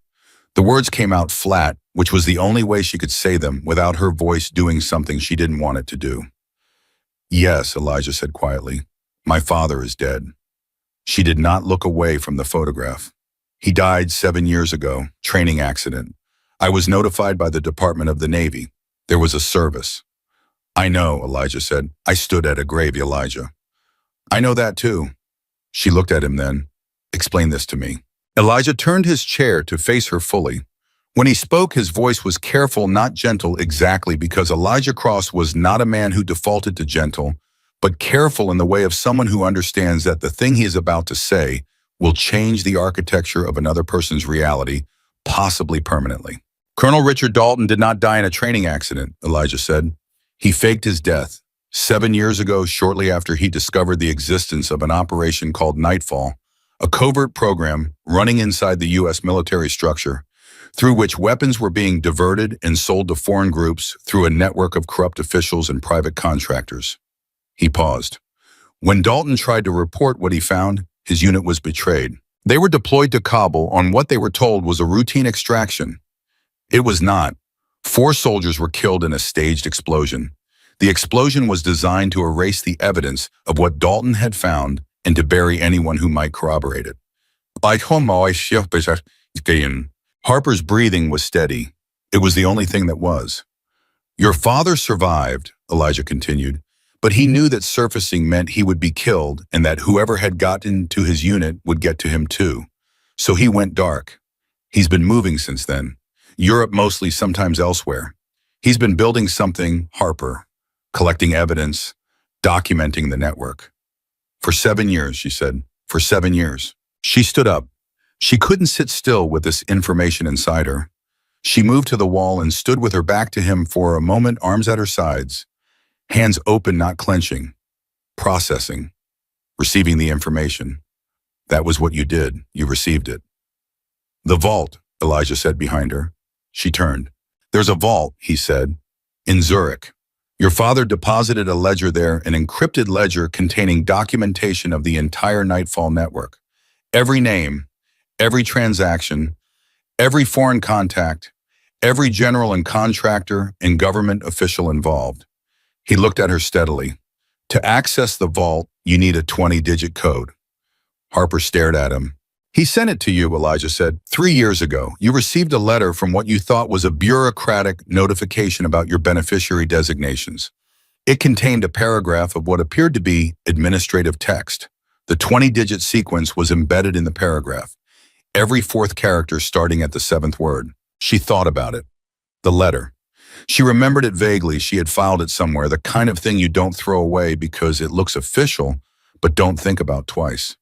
Speaker 1: The words came out flat, which was the only way she could say them without her voice doing something she didn't want it to do. "Yes," Elijah said quietly. "My father is dead." She did not look away from the photograph. "He died 7 years ago, training accident. I was notified by the Department of the Navy. There was a service." "I know," Elijah said. "I stood at a grave, Elijah." "I know that too." She looked at him then. "Explain this to me." Elijah turned his chair to face her fully. When he spoke, his voice was careful, not gentle, exactly because Elijah Cross was not a man who defaulted to gentle, but careful in the way of someone who understands that the thing he is about to say will change the architecture of another person's reality, possibly permanently. Colonel Richard Dalton did not die in a training accident, Elijah said. He faked his death 7 years ago, shortly after he discovered the existence of an operation called Nightfall, a covert program running inside the U.S. military structure, through which weapons were being diverted and sold to foreign groups through a network of corrupt officials and private contractors. He paused. When Dalton tried to report what he found, his unit was betrayed. They were deployed to Kabul on what they were told was a routine extraction. It was not. 4 soldiers were killed in a staged explosion. The explosion was designed to erase the evidence of what Dalton had found and to bury anyone who might corroborate it. Harper's breathing was steady. It was the only thing that was. Your father survived, Elijah continued, but he knew that surfacing meant he would be killed and that whoever had gotten to his unit would get to him too. So he went dark. He's been moving since then. Europe mostly, sometimes elsewhere. He's been building something, Harper, collecting evidence, documenting the network. For 7 years, she said. For 7 years. She stood up. She couldn't sit still with this information inside her. She moved to the wall and stood with her back to him for a moment, arms at her sides, hands open, not clenching, processing, receiving the information. That was what you did. You received it. The vault, Elijah said behind her. She turned. There's a vault, he said, in Zurich. Your father deposited a ledger there, an encrypted ledger containing documentation of the entire Nightfall network. Every name, every transaction, every foreign contact, every general and contractor and government official involved. He looked at her steadily. To access the vault, you need a 20-digit code. Harper stared at him. He sent it to you, Elijah said. 3 years ago, you received a letter from what you thought was a bureaucratic notification about your beneficiary designations. It contained a paragraph of what appeared to be administrative text. The 20-digit sequence was embedded in the paragraph, every 4th character starting at the 7th word. She thought about it. The letter. She remembered it vaguely. She had filed it somewhere, the kind of thing you don't throw away because it looks official, but don't think about twice.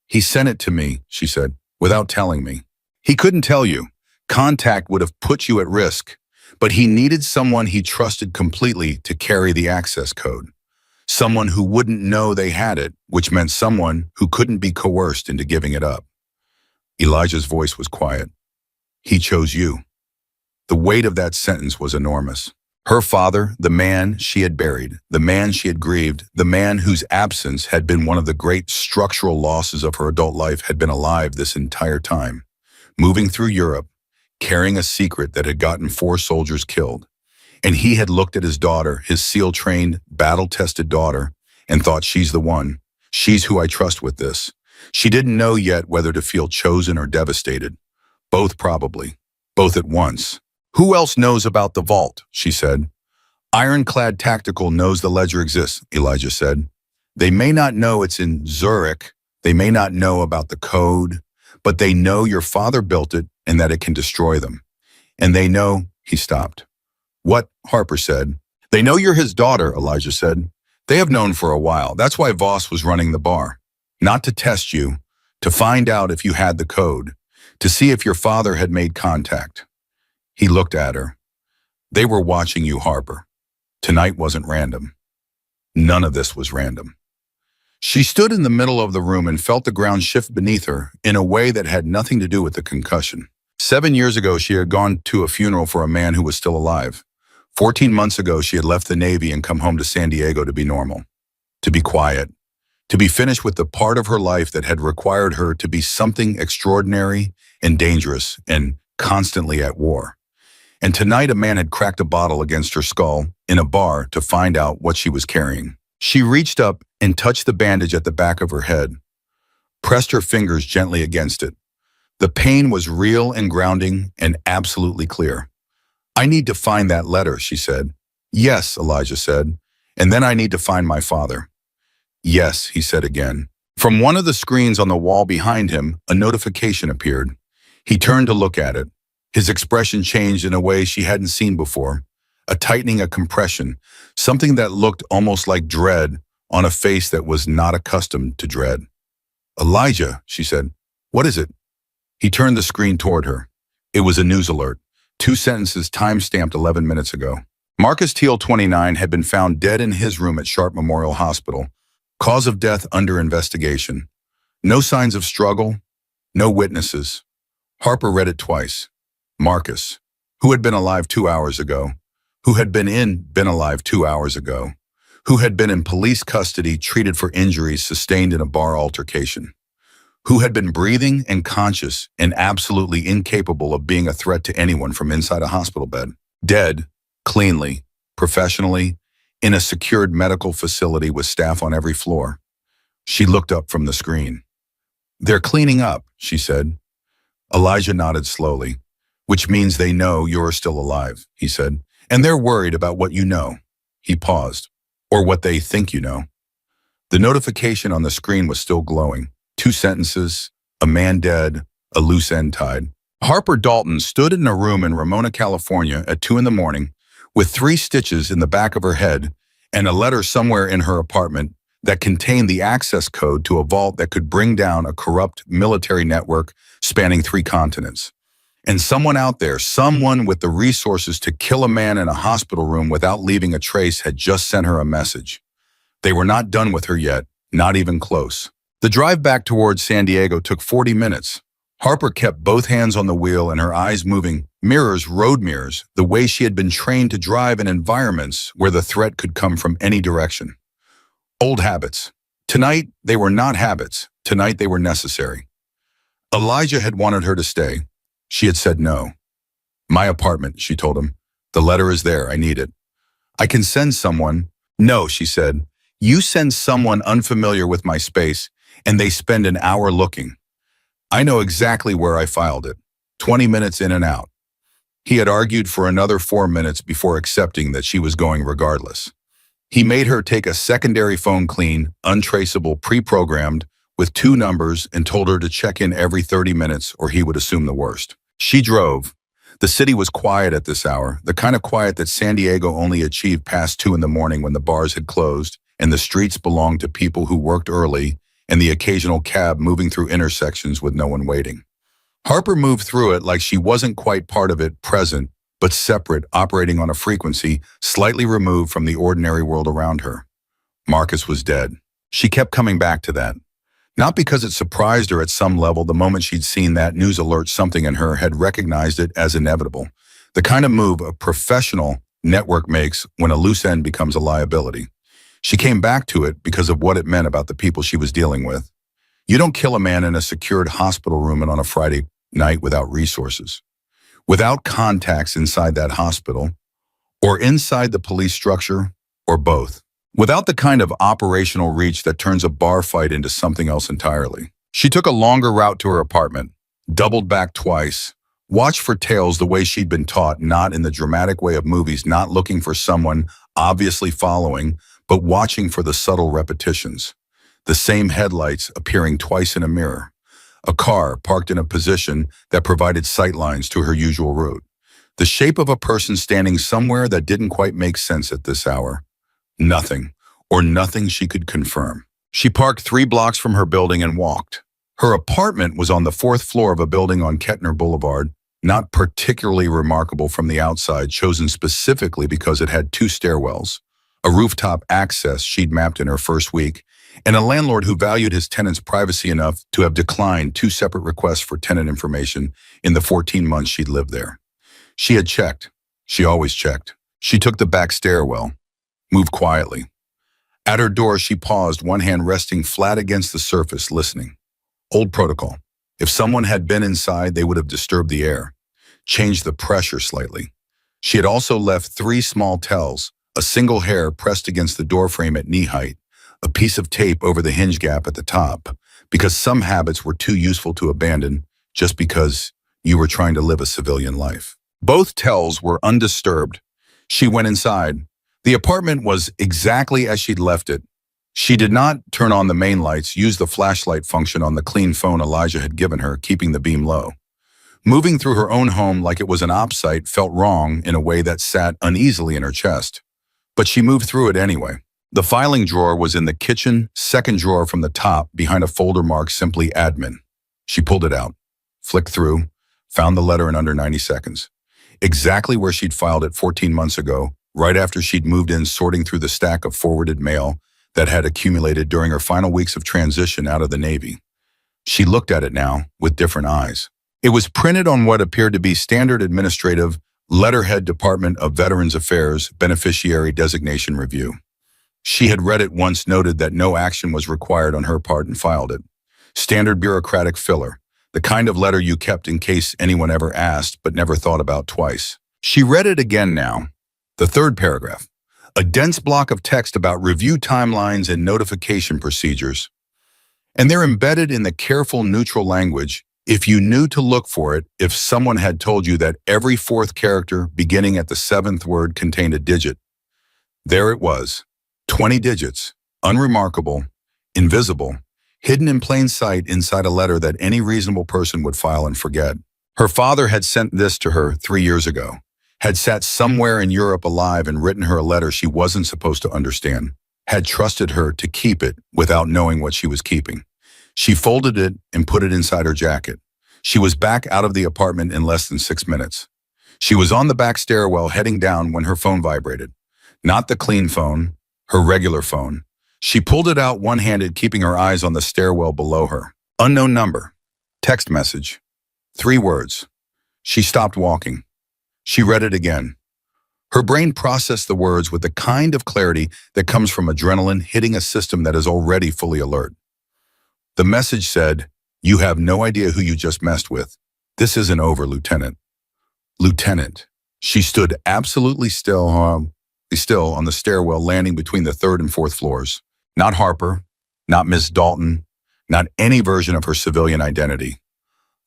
Speaker 1: He sent it to me, she said, without telling me. He couldn't tell you. Contact would have put you at risk, but he needed someone he trusted completely to carry the access code. Someone who wouldn't know they had it, which meant someone who couldn't be coerced into giving it up. Elijah's voice was quiet. He chose you. The weight of that sentence was enormous. Her father, the man she had buried, the man she had grieved, the man whose absence had been one of the great structural losses of her adult life, had been alive this entire time, moving through Europe, carrying a secret that had gotten 4 soldiers killed. And he had looked at his daughter, his SEAL-trained, battle-tested daughter, and thought, she's the one. She's who I trust with this. She didn't know yet whether to feel chosen or devastated. Both probably. Both at once. Who else knows about the vault? She said. Ironclad Tactical knows the ledger exists, Elijah said. They may not know it's in Zurich. They may not know about the code, but they know your father built it and that it can destroy them. And they know, he stopped. What? Harper said. They know you're his daughter, Elijah said. They have known for a while. That's why Voss was running the bar. Not to test you, to find out if you had the code, to see if your father had made contact. He looked at her. They were watching you, Harper. Tonight wasn't random. None of this was random. She stood in the middle of the room and felt the ground shift beneath her in a way that had nothing to do with the concussion. 7 years ago, she had gone to a funeral for a man who was still alive. 14 months ago, she had left the Navy and come home to San Diego to be normal, to be quiet, to be finished with the part of her life that had required her to be something extraordinary and dangerous and constantly at war. And tonight a man had cracked a bottle against her skull in a bar to find out what she was carrying. She reached up and touched the bandage at the back of her head, pressed her fingers gently against it. The pain was real and grounding and absolutely clear. I need to find that letter, she said. Yes, Elijah said. And then I need to find my father. Yes, he said again. From one of the screens on the wall behind him, a notification appeared. He turned to look at it. His expression changed in a way she hadn't seen before, a tightening, a compression, something that looked almost like dread on a face that was not accustomed to dread. "Elijah," she said, "what is it?" He turned the screen toward her. It was a news alert. 2 sentences time-stamped 11 minutes ago. Marcus Teal, 29, had been found dead in his room at Sharp Memorial Hospital. Cause of death under investigation. No signs of struggle, no witnesses. Harper read it twice. Marcus, who had been alive 2 hours ago, who had been alive 2 hours ago, who had been in police custody treated for injuries sustained in a bar altercation, who had been breathing and conscious and absolutely incapable of being a threat to anyone from inside a hospital bed. Dead, cleanly, professionally, in a secured medical facility with staff on every floor. She looked up from the screen. "They're cleaning up," she said. Elijah nodded slowly. "Which means they know you're still alive," he said. "And they're worried about what you know." He paused. "Or what they think you know." The notification on the screen was still glowing. 2 sentences, a man dead, a loose end tied. Harper Dalton stood in a room in Ramona, California at 2 a.m. with 3 stitches in the back of her head and a letter somewhere in her apartment that contained the access code to a vault that could bring down a corrupt military network spanning 3 continents. And someone out there, someone with the resources to kill a man in a hospital room without leaving a trace, had just sent her a message. They were not done with her yet, not even close. The drive back towards San Diego took 40 minutes. Harper kept both hands on the wheel and her eyes moving, road mirrors, the way she had been trained to drive in environments where the threat could come from any direction. Old habits. Tonight, they were not habits. Tonight, they were necessary. Elijah had wanted her to stay. She had said no. "My apartment," she told him. "The letter is there. I need it." "I can send someone." "No," she said. "You send someone unfamiliar with my space, and they spend an hour looking. I know exactly where I filed it. 20 minutes in and out." He had argued for another 4 minutes before accepting that she was going regardless. He made her take a secondary phone clean, untraceable, pre-programmed, with 2 numbers, and told her to check in every 30 minutes or he would assume the worst. She drove. The city was quiet at this hour, the kind of quiet that San Diego only achieved past 2 a.m. when the bars had closed and the streets belonged to people who worked early and the occasional cab moving through intersections with no one waiting. Harper moved through it like she wasn't quite part of it, present, but separate, operating on a frequency slightly removed from the ordinary world around her. Marcus was dead. She kept coming back to that. Not because it surprised her at some level the moment she'd seen that news alert, something in her had recognized it as inevitable. The kind of move a professional network makes when a loose end becomes a liability. She came back to it because of what it meant about the people she was dealing with. You don't kill a man in a secured hospital room and on a Friday night without resources, without contacts inside that hospital, or inside the police structure, or both. Without the kind of operational reach that turns a bar fight into something else entirely. She took a longer route to her apartment, doubled back twice, watched for tails the way she'd been taught, not in the dramatic way of movies, not looking for someone obviously following, but watching for the subtle repetitions. The same headlights appearing twice in a mirror. A car parked in a position that provided sightlines to her usual route. The shape of a person standing somewhere that didn't quite make sense at this hour. Nothing, or nothing she could confirm. She parked 3 blocks from her building and walked. Her apartment was on the 4th floor of a building on Kettner Boulevard, not particularly remarkable from the outside, chosen specifically because it had 2 stairwells, a rooftop access she'd mapped in her first week, and a landlord who valued his tenants' privacy enough to have declined 2 separate requests for tenant information in the 14 months she'd lived there. She had checked. She always checked. She took the back stairwell, moved quietly. At her door, she paused, one hand resting flat against the surface, listening. Old protocol. If someone had been inside, they would have disturbed the air, changed the pressure slightly. She had also left 3 small tells, a single hair pressed against the doorframe at knee height, a piece of tape over the hinge gap at the top, because some habits were too useful to abandon just because you were trying to live a civilian life. Both tells were undisturbed. She went inside. The apartment was exactly as she'd left it. She did not turn on the main lights, use the flashlight function on the clean phone Elijah had given her, keeping the beam low. Moving through her own home like it was an op site felt wrong in a way that sat uneasily in her chest. But she moved through it anyway. The filing drawer was in the kitchen, second drawer from the top, behind a folder marked simply admin. She pulled it out, flicked through, found the letter in under 90 seconds. Exactly where she'd filed it 14 months ago, right after she'd moved in, sorting through the stack of forwarded mail that had accumulated during her final weeks of transition out of the Navy. She looked at it now with different eyes. It was printed on what appeared to be standard administrative letterhead, Department of Veterans Affairs Beneficiary Designation Review. She had read it once, noted that no action was required on her part, and filed it. Standard bureaucratic filler, the kind of letter you kept in case anyone ever asked but never thought about twice. She read it again now. The third paragraph, a dense block of text about review timelines and notification procedures. And they're embedded in the careful, neutral language. If you knew to look for it, if someone had told you that every fourth character beginning at the seventh word contained a digit. There it was, 20 digits, unremarkable, invisible, hidden in plain sight inside a letter that any reasonable person would file and forget. Her father had sent this to her 3 years ago, had sat somewhere in Europe alive and written her a letter she wasn't supposed to understand, had trusted her to keep it without knowing what she was keeping. She folded it and put it inside her jacket. She was back out of the apartment in less than 6 minutes. She was on the back stairwell heading down when her phone vibrated. Not the clean phone, her regular phone. She pulled it out one-handed, keeping her eyes on the stairwell below her. Unknown number. Text message. 3 words. She stopped walking. She read it again. Her brain processed the words with the kind of clarity that comes from adrenaline hitting a system that is already fully alert. The message said, "You have no idea who you just messed with. This isn't over, Lieutenant." Lieutenant. She stood absolutely still on the stairwell landing between the 3rd and 4th floors. Not Harper, not Miss Dalton, not any version of her civilian identity.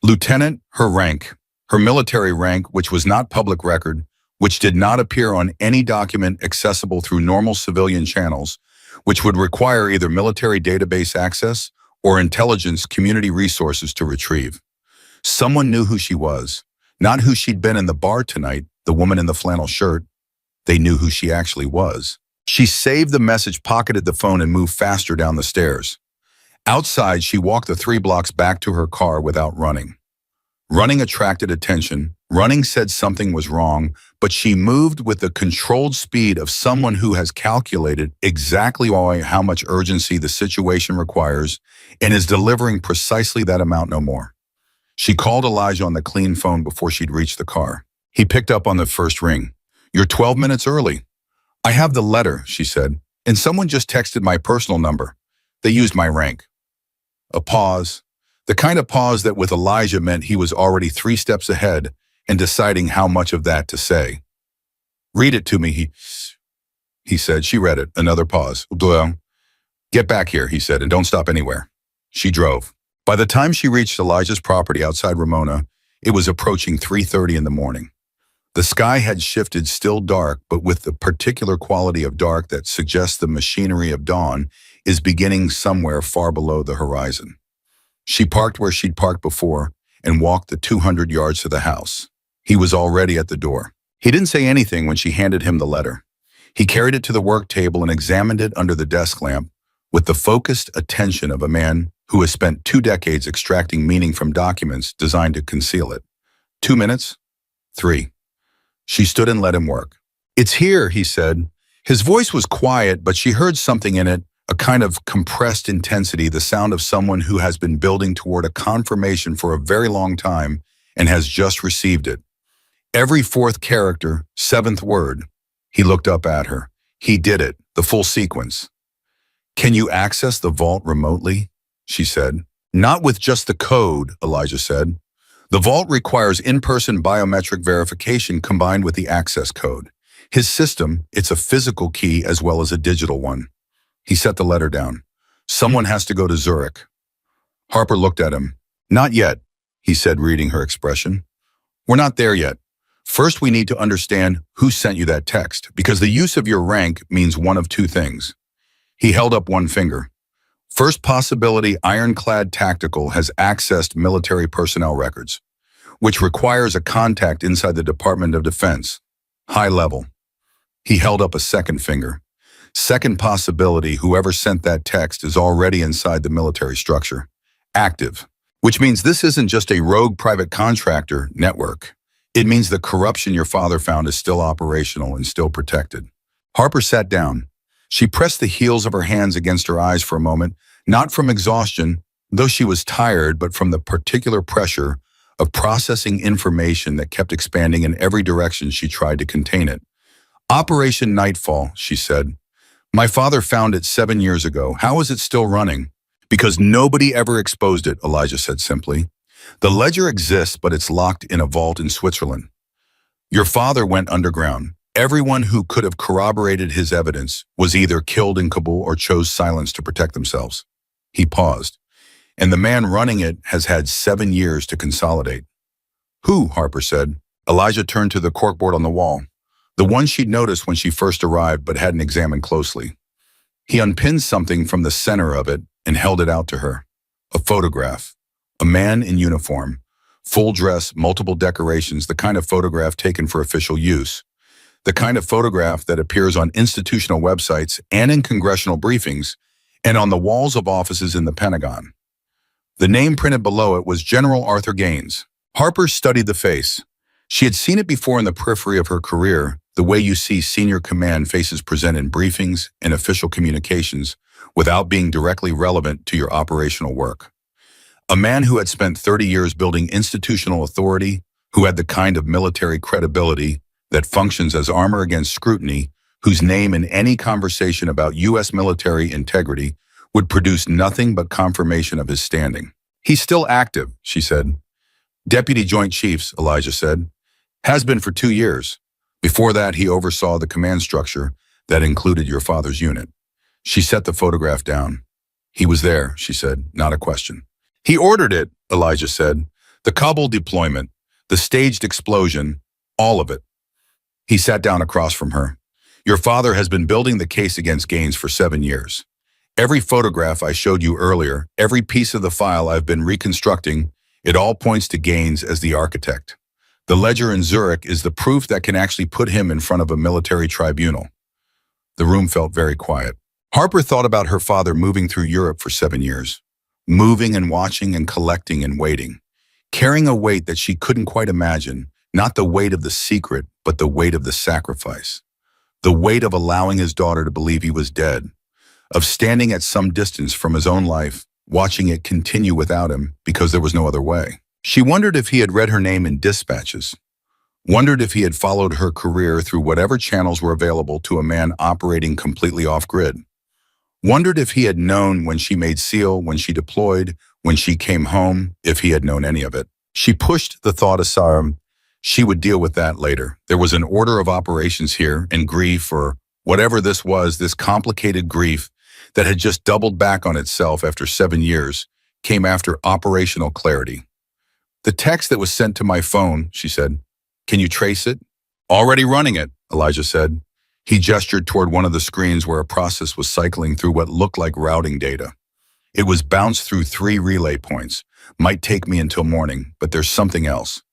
Speaker 1: Lieutenant, her rank, her military rank, which was not public record, which did not appear on any document accessible through normal civilian channels, which would require either military database access or intelligence community resources to retrieve. Someone knew who she was, not who she'd been in the bar tonight, the woman in the flannel shirt. They knew who she actually was. She saved the message, pocketed the phone, and moved faster down the stairs. Outside, she walked the 3 blocks back to her car without running. Running attracted attention. Running said something was wrong, but she moved with the controlled speed of someone who has calculated exactly how much urgency the situation requires and is delivering precisely that amount, no more. She called Elijah on the clean phone before she'd reached the car. He picked up on the first ring. "You're 12 minutes early." "I have the letter," she said, "and someone just texted my personal number. They used my rank." A pause. The kind of pause that with Elijah meant he was already 3 steps ahead and deciding how much of that to say. "Read it to me," he said. She read it. Another pause. "Get back here," he said, "and don't stop anywhere." She drove. By the time she reached Elijah's property outside Ramona, it was approaching 3:30 in the morning. The sky had shifted, still dark, but with the particular quality of dark that suggests the machinery of dawn is beginning somewhere far below the horizon. She parked where she'd parked before and walked the 200 yards to the house. He was already at the door. He didn't say anything when she handed him the letter. He carried it to the work table and examined it under the desk lamp with the focused attention of a man who has spent 2 decades extracting meaning from documents designed to conceal it. 2 minutes? 3. She stood and let him work. "It's here," he said. His voice was quiet, but she heard something in it, a kind of compressed intensity, the sound of someone who has been building toward a confirmation for a very long time and has just received it. Every 4th character, 7th word. He looked up at her. He did it, the full sequence. "Can you access the vault remotely?" she said. "Not with just the code," Elijah said. "The vault requires in-person biometric verification combined with the access code. His system, it's a physical key as well as a digital one." He set the letter down. "Someone has to go to Zurich." Harper looked at him. "Not yet," he said, reading her expression. "We're not there yet. First, we need to understand who sent you that text, because the use of your rank means one of 2 things." He held up one finger. "First possibility, Ironclad Tactical has accessed military personnel records. which requires a contact inside the Department of Defense. High level. He held up a second finger. Second possibility, whoever sent that text is already inside the military structure. Active. Which means this isn't just a rogue private contractor network. It means the corruption your father found is still operational and still protected. Harper sat down. She pressed the heels of her hands against her eyes for a moment, not from exhaustion, though she was tired, but from the particular pressure of processing information that kept expanding in every direction she tried to contain it. Operation Nightfall, she said. My father found it 7 years ago. How is it still running? Because nobody ever exposed it, Elijah said simply. The ledger exists, but it's locked in a vault in Switzerland. Your father went underground. Everyone who could have corroborated his evidence was either killed in Kabul or chose silence to protect themselves. He paused. And the man running it has had 7 years to consolidate. Who? Harper said. Elijah turned to the corkboard on the wall, the one she'd noticed when she first arrived but hadn't examined closely. He unpinned something from the center of it and held it out to her. A photograph. A man in uniform. Full dress, multiple decorations, the kind of photograph taken for official use. The kind of photograph that appears on institutional websites and in congressional briefings and on the walls of offices in the Pentagon. The name printed below it was General Arthur Gaines. Harper studied the face. She had seen it before in the periphery of her career, the way you see senior command faces present in briefings and official communications without being directly relevant to your operational work. A man who had spent 30 years building institutional authority, who had the kind of military credibility that functions as armor against scrutiny, whose name in any conversation about U.S. military integrity would produce nothing but confirmation of his standing. He's still active, she said. Deputy Joint Chiefs, Elijah said. Has been for 2 years. Before that, he oversaw the command structure that included your father's unit. She set the photograph down. He was there, she said, not a question. He ordered it, Elijah said. The Kabul deployment, the staged explosion, all of it. He sat down across from her. Your father has been building the case against Gaines for 7 years. Every photograph I showed you earlier, every piece of the file I've been reconstructing, it all points to Gaines as the architect. The ledger in Zurich is the proof that can actually put him in front of a military tribunal. The room felt very quiet. Harper thought about her father moving through Europe for 7 years, moving and watching and collecting and waiting, carrying a weight that she couldn't quite imagine, not the weight of the secret, but the weight of the sacrifice, the weight of allowing his daughter to believe he was dead, of standing at some distance from his own life, watching it continue without him because there was no other way. She wondered if he had read her name in dispatches, wondered if he had followed her career through whatever channels were available to a man operating completely off-grid, wondered if he had known when she made SEAL, when she deployed, when she came home, if he had known any of it. She pushed the thought aside. She would deal with that later. There was an order of operations here, and grief, or whatever this was, this complicated grief that had just doubled back on itself after 7 years, came after operational clarity. The text that was sent to my phone, she said. Can you trace it? Already running it, Elijah said. He gestured toward one of the screens where a process was cycling through what looked like routing data. It was bounced through 3 relay points. Might take me until morning, but there's something else.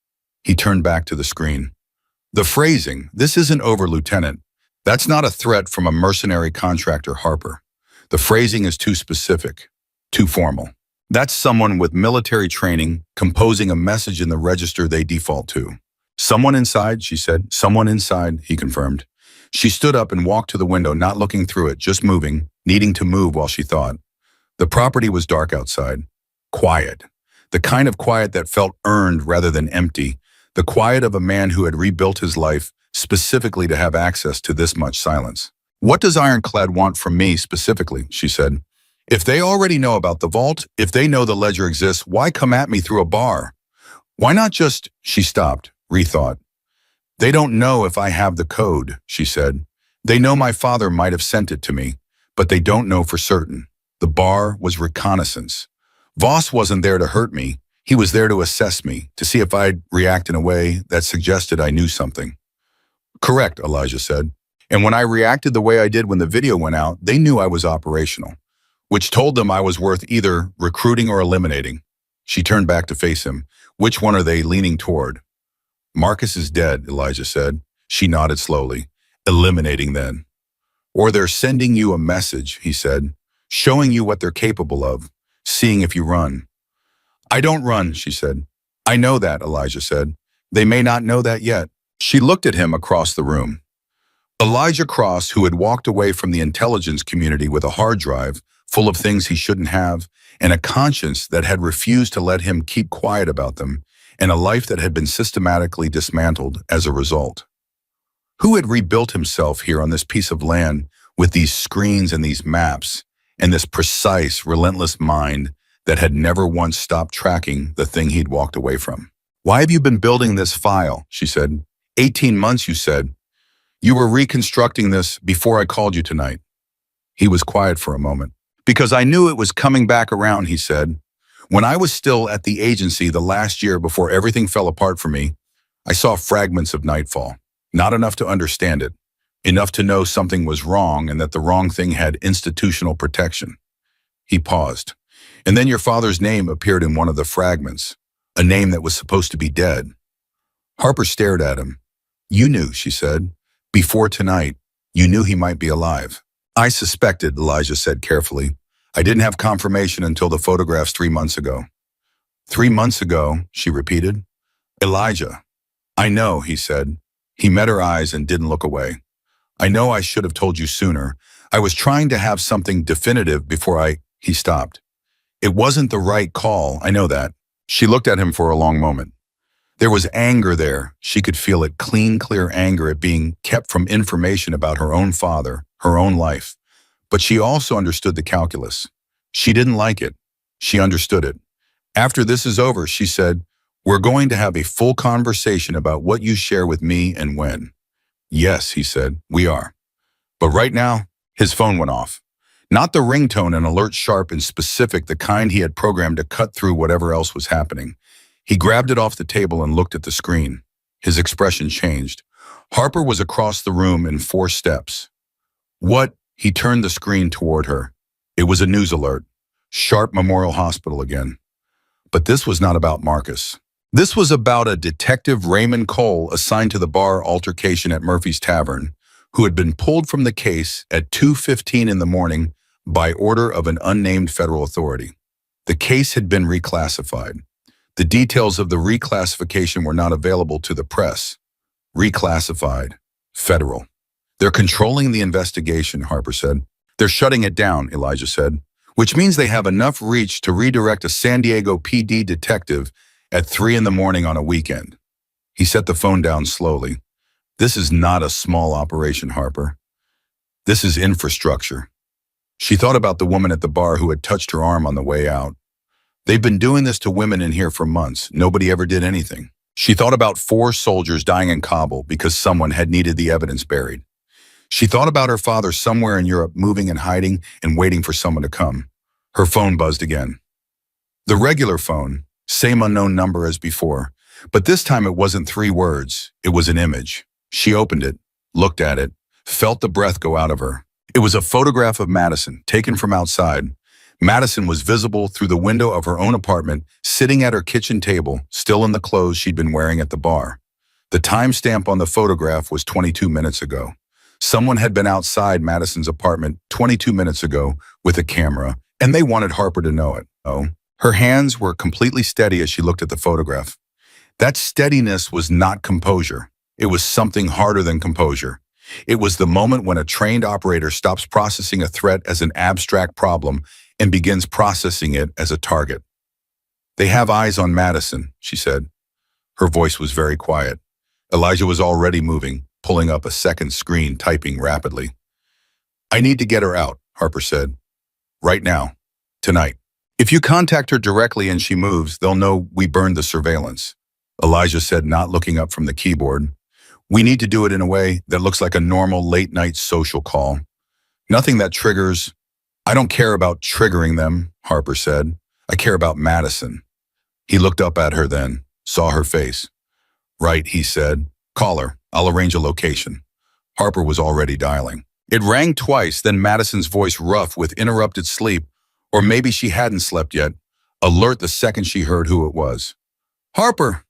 Speaker 1: He turned back to the screen. The phrasing, this isn't over, Lieutenant. That's not a threat from a mercenary contractor, Harper. The phrasing is too specific, too formal. That's someone with military training composing a message in the register they default to. Someone inside, she said. Someone inside, he confirmed. She stood up and walked to the window, not looking through it, just moving, needing to move while she thought. The property was dark outside. Quiet. The kind of quiet that felt earned rather than empty. The quiet of a man who had rebuilt his life specifically to have access to this much silence. What does Ironclad want from me specifically, she said. If they already know about the vault, if they know the ledger exists, why come at me through a bar? Why not just, she stopped, rethought. They don't know if I have the code, she said. They know my father might have sent it to me, but they don't know for certain. The bar was reconnaissance. Voss wasn't there to hurt me. He was there to assess me, to see if I'd react in a way that suggested I knew something. Correct, Elijah said. And when I reacted the way I did when the video went out, they knew I was operational, which told them I was worth either recruiting or eliminating. She turned back to face him. Which one are they leaning toward? Marcus is dead, Elijah said. She nodded slowly. Eliminating then. Or they're sending you a message, he said, showing you what they're capable of, seeing if you run. I don't run, she said. I know that, Elijah said. They may not know that yet. She looked at him across the room. Elijah Cross, who had walked away from the intelligence community with a hard drive full of things he shouldn't have, and a conscience that had refused to let him keep quiet about them, and a life that had been systematically dismantled as a result. Who had rebuilt himself here on this piece of land with these screens and these maps, and this precise, relentless mind that had never once stopped tracking the thing he'd walked away from? Why have you been building this file? She said. 18 months, you said. You were reconstructing this before I called you tonight. He was quiet for a moment. Because I knew it was coming back around, he said. When I was still at the agency the last year before everything fell apart for me, I saw fragments of Nightfall. Not enough to understand it. Enough to know something was wrong and that the wrong thing had institutional protection. He paused. And then your father's name appeared in one of the fragments. A name that was supposed to be dead. Harper stared at him. You knew, she said. Before tonight, you knew he might be alive. I suspected, Elijah said carefully. I didn't have confirmation until the photographs 3 months ago. 3 months ago, she repeated. Elijah. I know, he said. He met her eyes and didn't look away. I know I should have told you sooner. I was trying to have something definitive before He stopped. It wasn't the right call, I know that. She looked at him for a long moment. There was anger there. She could feel it, clear anger at being kept from information about her own father, her own life. But she also understood the calculus. She didn't like it. She understood it. After this is over, she said, we're going to have a full conversation about what you share with me and when. Yes, he said, we are. But right now, his phone went off. Not the ringtone and alert sharp and specific, the kind he had programmed to cut through whatever else was happening. He grabbed it off the table and looked at the screen. His expression changed. Harper was across the room in 4 steps. What? He turned the screen toward her. It was a news alert. Sharp Memorial Hospital again. But this was not about Marcus. This was about a detective, Raymond Cole, assigned to the bar altercation at Murphy's Tavern, who had been pulled from the case at 2:15 in the morning by order of an unnamed federal authority. The case had been reclassified. The details of the reclassification were not available to the press. Reclassified. Federal. They're controlling the investigation, Harper said. They're shutting it down, Elijah said, which means they have enough reach to redirect a San Diego PD detective at 3 in the morning on a weekend. He set the phone down slowly. This is not a small operation, Harper. This is infrastructure. She thought about the woman at the bar who had touched her arm on the way out. They've been doing this to women in here for months. Nobody ever did anything. She thought about 4 soldiers dying in Kabul because someone had needed the evidence buried. She thought about her father somewhere in Europe moving and hiding and waiting for someone to come. Her phone buzzed again. The regular phone, same unknown number as before, but this time it wasn't 3 words. It was an image. She opened it, looked at it, felt the breath go out of her. It was a photograph of Madison, taken from outside. Madison was visible through the window of her own apartment, sitting at her kitchen table, still in the clothes she'd been wearing at the bar. The timestamp on the photograph was 22 minutes ago. Someone had been outside Madison's apartment 22 minutes ago with a camera, and they wanted Harper to know it. Oh, her hands were completely steady as she looked at the photograph. That steadiness was not composure. It was something harder than composure. It was the moment when a trained operator stops processing a threat as an abstract problem and begins processing it as a target. They have eyes on Madison, she said. Her voice was very quiet. Elijah was already moving, pulling up a second screen, typing rapidly. I need to get her out, Harper said. Right now. Tonight. If you contact her directly and she moves, they'll know we burned the surveillance. Elijah said, not looking up from the keyboard. We need to do it in a way that looks like a normal late-night social call. Nothing that triggers. I don't care about triggering them, Harper said. I care about Madison. He looked up at her then, saw her face. Right, he said. Call her. I'll arrange a location. Harper was already dialing. It rang twice, then Madison's voice, rough with interrupted sleep, or maybe she hadn't slept yet, alert the second she heard who it was. Harper,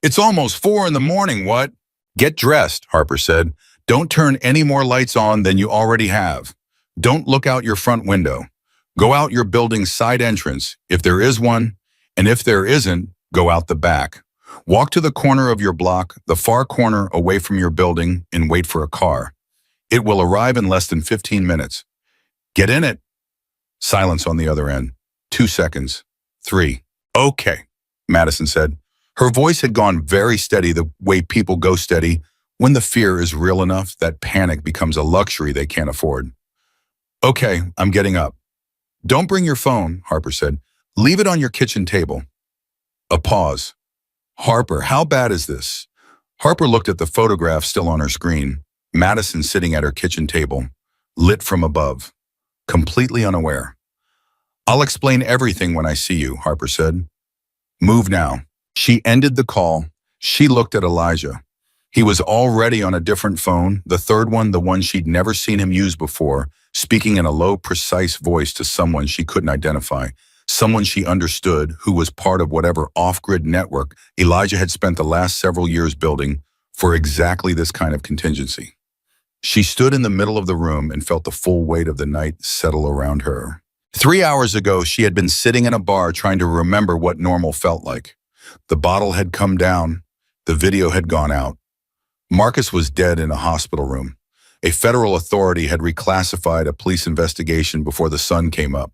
Speaker 1: it's almost 4 in the morning, what? Get dressed, Harper said. Don't turn any more lights on than you already have. Don't look out your front window. Go out your building's side entrance, if there is one, and if there isn't, go out the back. Walk to the corner of your block, the far corner away from your building, and wait for a car. It will arrive in less than 15 minutes. Get in it. Silence on the other end. 2 seconds. 3. Okay, Madison said. Her voice had gone very steady, the way people go steady when the fear is real enough that panic becomes a luxury they can't afford. Okay, I'm getting up. Don't bring your phone, Harper said. Leave it on your kitchen table. A pause. Harper, how bad is this? Harper looked at the photograph still on her screen. Madison sitting at her kitchen table, lit from above, completely unaware. I'll explain everything when I see you, Harper said. Move now. She ended the call. She looked at Elijah. He was already on a different phone, the third one, the one she'd never seen him use before, speaking in a low, precise voice to someone she couldn't identify, someone she understood who was part of whatever off-grid network Elijah had spent the last several years building for exactly this kind of contingency. She stood in the middle of the room and felt the full weight of the night settle around her. 3 hours ago, she had been sitting in a bar trying to remember what normal felt like. The bottle had come down. The video had gone out. Marcus was dead in a hospital room. A federal authority had reclassified a police investigation before the sun came up.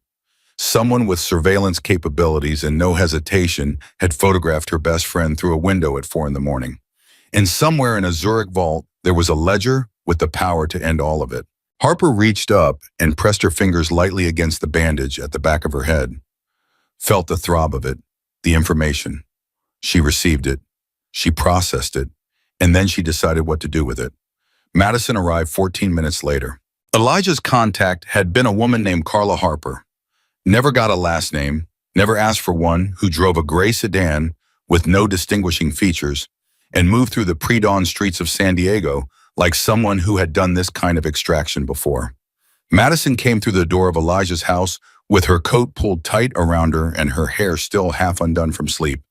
Speaker 1: Someone with surveillance capabilities and no hesitation had photographed her best friend through a window at 4 in the morning. And somewhere in a Zurich vault, there was a ledger with the power to end all of it. Harper reached up and pressed her fingers lightly against the bandage at the back of her head. Felt the throb of it, the information. She received it. She processed it. And then she decided what to do with it. Madison arrived 14 minutes later. Elijah's contact had been a woman named Carla Harper. Never got a last name, never asked for one, who drove a gray sedan with no distinguishing features and moved through the pre-dawn streets of San Diego like someone who had done this kind of extraction before. Madison came through the door of Elijah's house with her coat pulled tight around her and her hair still half undone from sleep.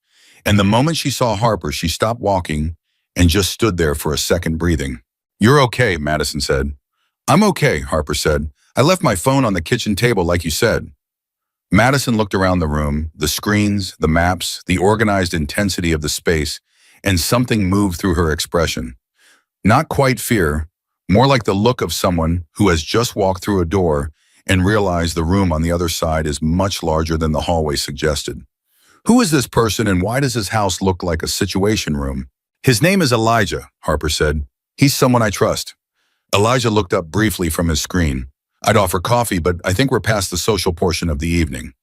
Speaker 1: And the moment she saw Harper, she stopped walking and just stood there for a second, breathing. You're okay, Madison said. I'm okay, Harper said. I left my phone on the kitchen table like you said. Madison looked around the room, the screens, the maps, the organized intensity of the space, and something moved through her expression. Not quite fear, more like the look of someone who has just walked through a door and realized the room on the other side is much larger than the hallway suggested. Who is this person and why does his house look like a situation room? His name is Elijah, Harper said. He's someone I trust. Elijah looked up briefly from his screen. I'd offer coffee, but I think we're past the social portion of the evening.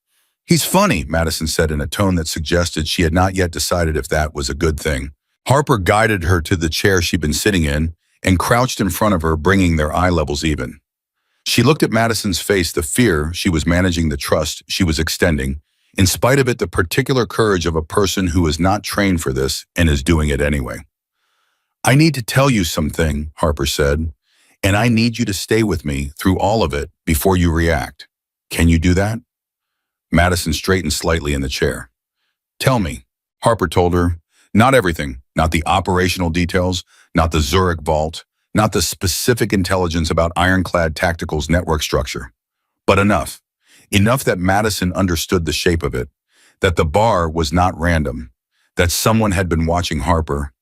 Speaker 1: He's funny, Madison said in a tone that suggested she had not yet decided if that was a good thing. Harper guided her to the chair she'd been sitting in and crouched in front of her, bringing their eye levels even. She looked at Madison's face, the fear she was managing, the trust she was extending, in spite of it, the particular courage of a person who is not trained for this and is doing it anyway. I need to tell you something, Harper said, and I need you to stay with me through all of it before you react. Can you do that? Madison straightened slightly in the chair. Tell me, Harper told her. Not everything, not the operational details, not the Zurich vault, not the specific intelligence about Ironclad Tactical's network structure, but enough. Enough that Madison understood the shape of it, that the bar was not random, that someone had been watching Harper,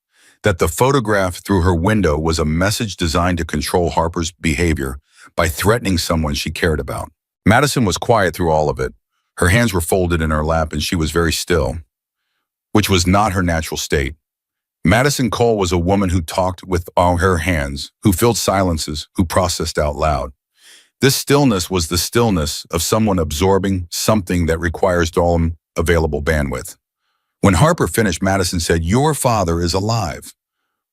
Speaker 1: that the photograph through her window was a message designed to control Harper's behavior by threatening someone she cared about. Madison was quiet through all of it. Her hands were folded in her lap and she was very still, which was not her natural state. Madison Cole was a woman who talked with all her hands, who filled silences, who processed out loud. This stillness was the stillness of someone absorbing something that requires all available bandwidth. When Harper finished, Madison said, "Your father is alive."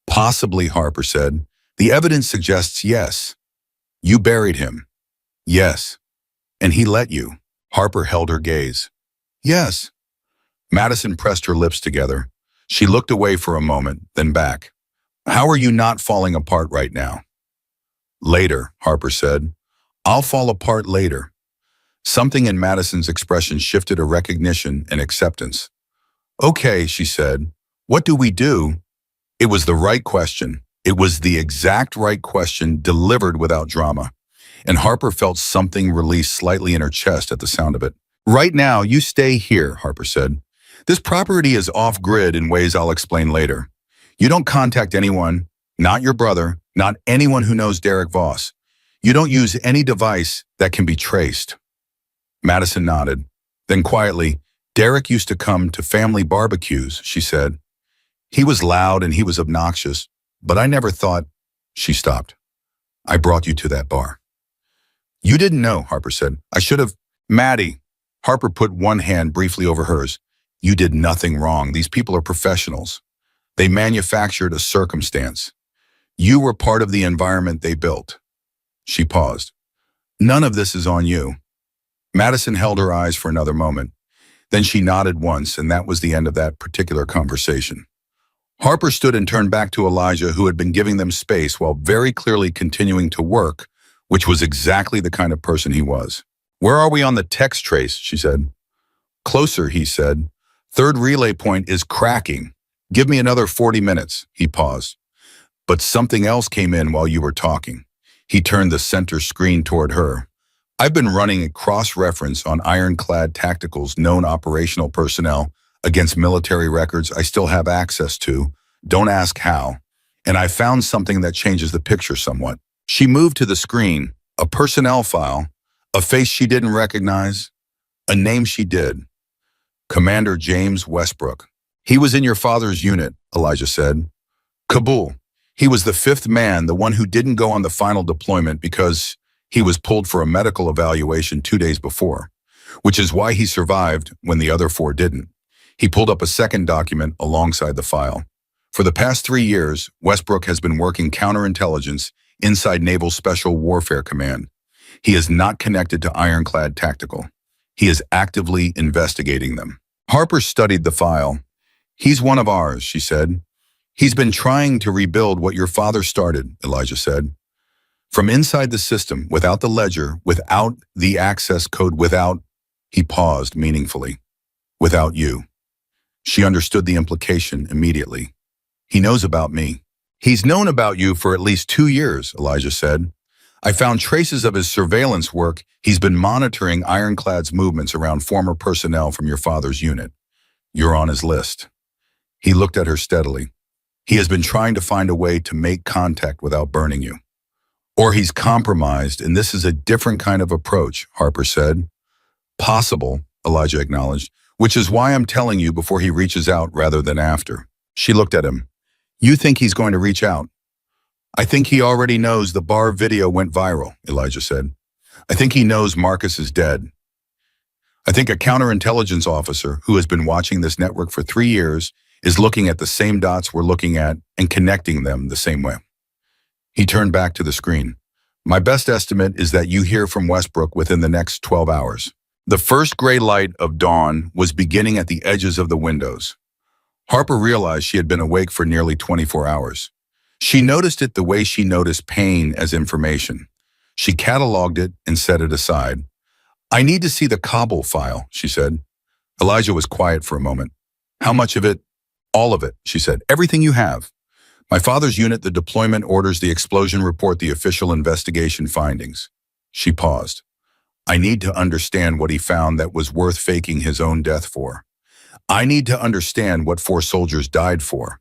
Speaker 1: Possibly, Harper said. The evidence suggests yes. You buried him. Yes. And he let you. Harper held her gaze. Yes. Madison pressed her lips together. She looked away for a moment, then back. How are you not falling apart right now? Later, Harper said. I'll fall apart later. Something in Madison's expression shifted a recognition and acceptance. Okay, she said. What do we do? It was the right question. It was the exact right question delivered without drama. And Harper felt something release slightly in her chest at the sound of it. Right now, you stay here, Harper said. This property is off-grid in ways I'll explain later. You don't contact anyone, not your brother, not anyone who knows Derek Voss. You don't use any device that can be traced. Madison nodded. Then quietly, Derek used to come to family barbecues, she said. He was loud and he was obnoxious, but I never thought. She stopped. I brought you to that bar. You didn't know, Harper said. I should have. Maddie. Harper put one hand briefly over hers. You did nothing wrong. These people are professionals. They manufactured a circumstance. You were part of the environment they built. She paused. None of this is on you. Madison held her eyes for another moment. Then she nodded once, and that was the end of that particular conversation. Harper stood and turned back to Elijah, who had been giving them space while very clearly continuing to work, which was exactly the kind of person he was. Where are we on the text trace? She said. Closer, he said. Third relay point is cracking. Give me another 40 minutes. He paused. But something else came in while you were talking. He turned the center screen toward her. I've been running a cross-reference on Ironclad Tactical's known operational personnel against military records I still have access to. Don't ask how. And I found something that changes the picture somewhat. She moved to the screen, a personnel file, a face she didn't recognize, a name she did. Commander James Westbrook. He was in your father's unit, Elijah said. Kabul. He was the fifth man, the one who didn't go on the final deployment because he was pulled for a medical evaluation 2 days before, which is why he survived when the other four didn't. He pulled up a second document alongside the file. For the past 3 years, Westbrook has been working counterintelligence inside Naval Special Warfare Command. He is not connected to Ironclad Tactical. He is actively investigating them. Harper studied the file. He's one of ours, she said. He's been trying to rebuild what your father started, Elijah said. From inside the system, without the ledger, without the access code, without, he paused meaningfully, without you. She understood the implication immediately. He knows about me. He's known about you for at least 2 years, Elijah said. I found traces of his surveillance work. He's been monitoring Ironclad's movements around former personnel from your father's unit. You're on his list. He looked at her steadily. He has been trying to find a way to make contact without burning you. Or he's compromised, and this is a different kind of approach, Harper said. Possible, Elijah acknowledged, which is why I'm telling you before he reaches out rather than after. She looked at him. You think he's going to reach out? I think he already knows the bar video went viral, Elijah said. I think he knows Marcus is dead. I think a counterintelligence officer who has been watching this network for 3 years is looking at the same dots we're looking at and connecting them the same way. He turned back to the screen. My best estimate is that you hear from Westbrook within the next 12 hours. The first gray light of dawn was beginning at the edges of the windows. Harper realized she had been awake for nearly 24 hours. She noticed it the way she noticed pain as information. She cataloged it and set it aside. I need to see the Kabul file, she said. Elijah was quiet for a moment. How much of it? All of it, she said. Everything you have. My father's unit, the deployment orders, the explosion report, the official investigation findings. She paused. I need to understand what he found that was worth faking his own death for. I need to understand what 4 soldiers died for.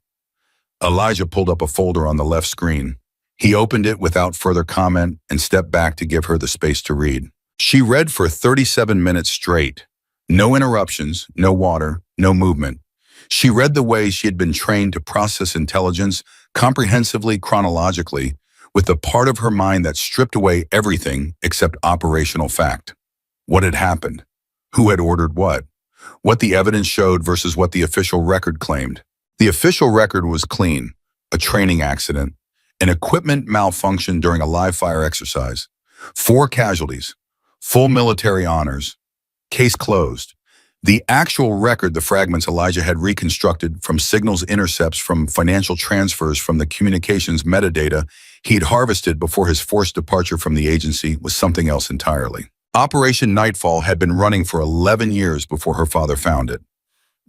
Speaker 1: Elijah pulled up a folder on the left screen. He opened it without further comment and stepped back to give her the space to read. She read for 37 minutes straight. No interruptions, no water, no movement. She read the way she had been trained to process intelligence comprehensively, chronologically, with the part of her mind that stripped away everything except operational fact. What had happened? Who had ordered what? What the evidence showed versus what the official record claimed. The official record was clean, a training accident, an equipment malfunction during a live fire exercise, 4 casualties, full military honors, case closed. The actual record, the fragments Elijah had reconstructed from signals intercepts, from financial transfers, from the communications metadata he'd harvested before his forced departure from the agency, was something else entirely. Operation Nightfall had been running for 11 years before her father found it.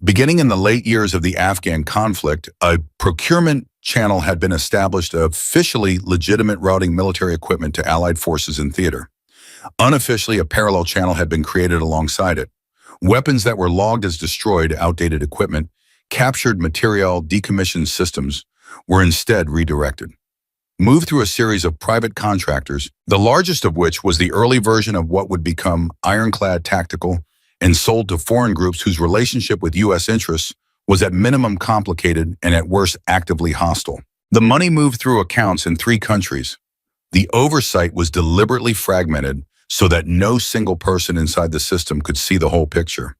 Speaker 1: Beginning in the late years of the Afghan conflict, a procurement channel had been established, officially legitimate routing military equipment to Allied forces in theater. Unofficially, a parallel channel had been created alongside it. Weapons that were logged as destroyed, outdated equipment, captured material, decommissioned systems, were instead redirected. Moved through a series of private contractors, the largest of which was the early version of what would become Ironclad Tactical, and sold to foreign groups whose relationship with U.S. interests was at minimum complicated and at worst actively hostile. The money moved through accounts in 3 countries. The oversight was deliberately fragmented so that no single person inside the system could see the whole picture.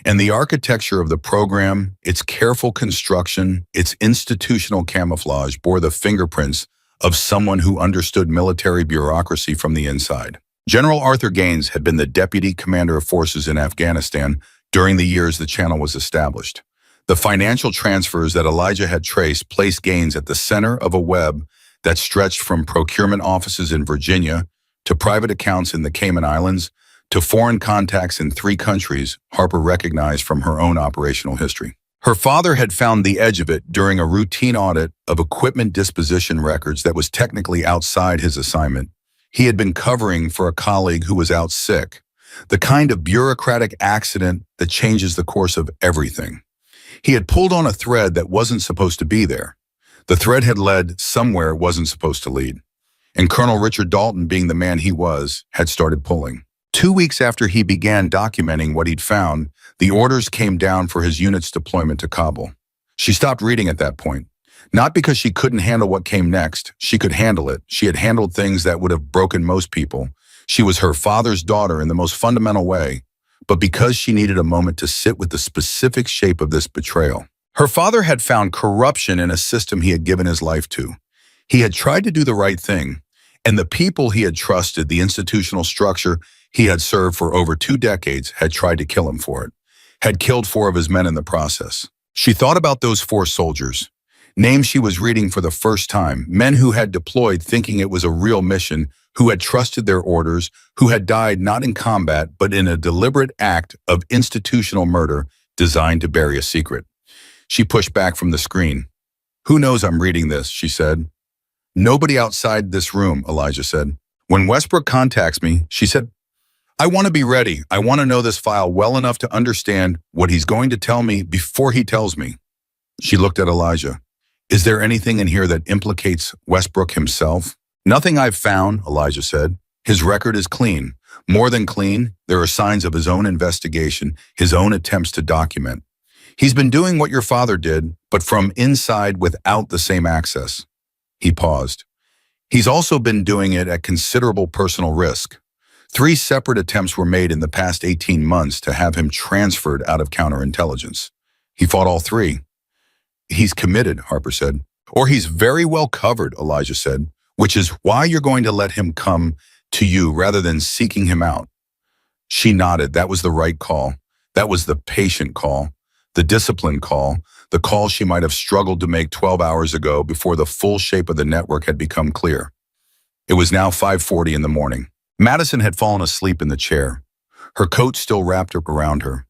Speaker 1: And the architecture of the program, its careful construction, its institutional camouflage bore the fingerprints of someone who understood military bureaucracy from the inside. General Arthur Gaines had been the deputy commander of forces in Afghanistan during the years the channel was established. The financial transfers that Elijah had traced placed Gaines at the center of a web that stretched from procurement offices in Virginia to private accounts in the Cayman Islands to foreign contacts in 3 countries Harper recognized from her own operational history. Her father had found the edge of it during a routine audit of equipment disposition records that was technically outside his assignment. He had been covering for a colleague who was out sick, the kind of bureaucratic accident that changes the course of everything. He had pulled on a thread that wasn't supposed to be there. The thread had led somewhere it wasn't supposed to lead. And Colonel Richard Dalton, being the man he was, had started pulling. 2 weeks after he began documenting what he'd found, the orders came down for his unit's deployment to Kabul. She stopped reading at that point. Not because she couldn't handle what came next. She could handle it. She had handled things that would have broken most people. She was her father's daughter in the most fundamental way, but because she needed a moment to sit with the specific shape of this betrayal. Her father had found corruption in a system he had given his life to. He had tried to do the right thing, and the people he had trusted, the institutional structure he had served for over 2 decades, had tried to kill him for it, had killed 4 of his men in the process. She thought about those 4 soldiers, names she was reading for the first time, men who had deployed thinking it was a real mission, who had trusted their orders, who had died not in combat, but in a deliberate act of institutional murder designed to bury a secret. She pushed back from the screen. "Who knows I'm reading this?" she said. "Nobody outside this room," Elijah said. "When Westbrook contacts me," she said, "I want to be ready. I want to know this file well enough to understand what he's going to tell me before he tells me." She looked at Elijah. "Is there anything in here that implicates Westbrook himself?" "Nothing I've found," Elijah said. "His record is clean. More than clean, there are signs of his own investigation, his own attempts to document. He's been doing what your father did, but from inside without the same access." He paused. "He's also been doing it at considerable personal risk. 3 separate attempts were made in the past 18 months to have him transferred out of counterintelligence. He fought all 3. "He's committed," Harper said. "Or he's very well covered," Elijah said, "which is why you're going to let him come to you rather than seeking him out." She nodded. That was the right call. That was the patient call, the disciplined call, the call she might have struggled to make 12 hours ago before the full shape of the network had become clear. It was now 5:40 in the morning. Madison had fallen asleep in the chair, her coat still wrapped up around her,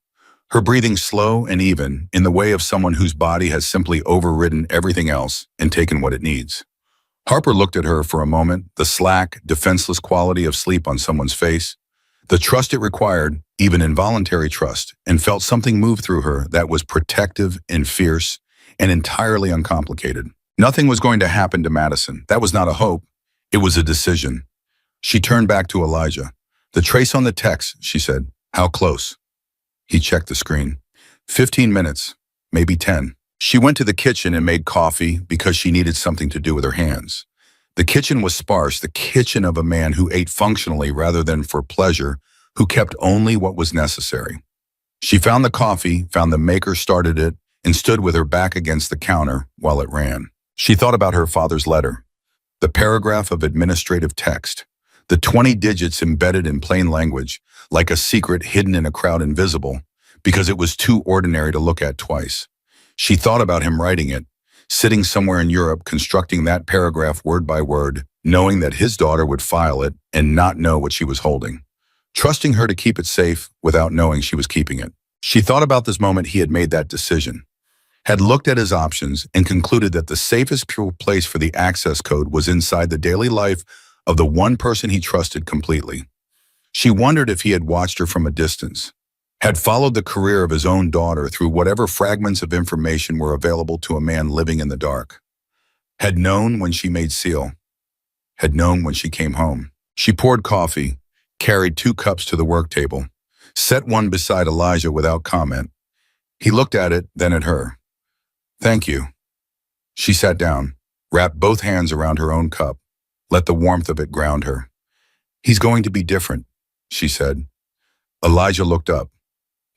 Speaker 1: her breathing slow and even, in the way of someone whose body has simply overridden everything else and taken what it needs. Harper looked at her for a moment, the slack, defenseless quality of sleep on someone's face, the trust it required, even involuntary trust, and felt something move through her that was protective and fierce and entirely uncomplicated. Nothing was going to happen to Madison. That was not a hope. It was a decision. She turned back to Elijah. "The trace on the text," she said. "How close?" He checked the screen. 15 minutes, maybe 10. She went to the kitchen and made coffee because she needed something to do with her hands. The kitchen was sparse, the kitchen of a man who ate functionally rather than for pleasure, who kept only what was necessary. She found the coffee, found the maker, started it, and stood with her back against the counter while it ran. She thought about her father's letter, the paragraph of administrative text, the 20 digits embedded in plain language, like a secret hidden in a crowd invisible, because it was too ordinary to look at twice. She thought about him writing it, sitting somewhere in Europe, constructing that paragraph word by word, knowing that his daughter would file it and not know what she was holding, trusting her to keep it safe without knowing she was keeping it. She thought about this moment he had made that decision, had looked at his options, and concluded that the safest place for the access code was inside the daily life of the one person he trusted completely. She wondered if he had watched her from a distance, had followed the career of his own daughter through whatever fragments of information were available to a man living in the dark, had known when she made seal, had known when she came home. She poured coffee, carried 2 cups to the work table, set one beside Elijah without comment. He looked at it, then at her. "Thank you." She sat down, wrapped both hands around her own cup, let the warmth of it ground her. "He's going to be different," she said. Elijah looked up.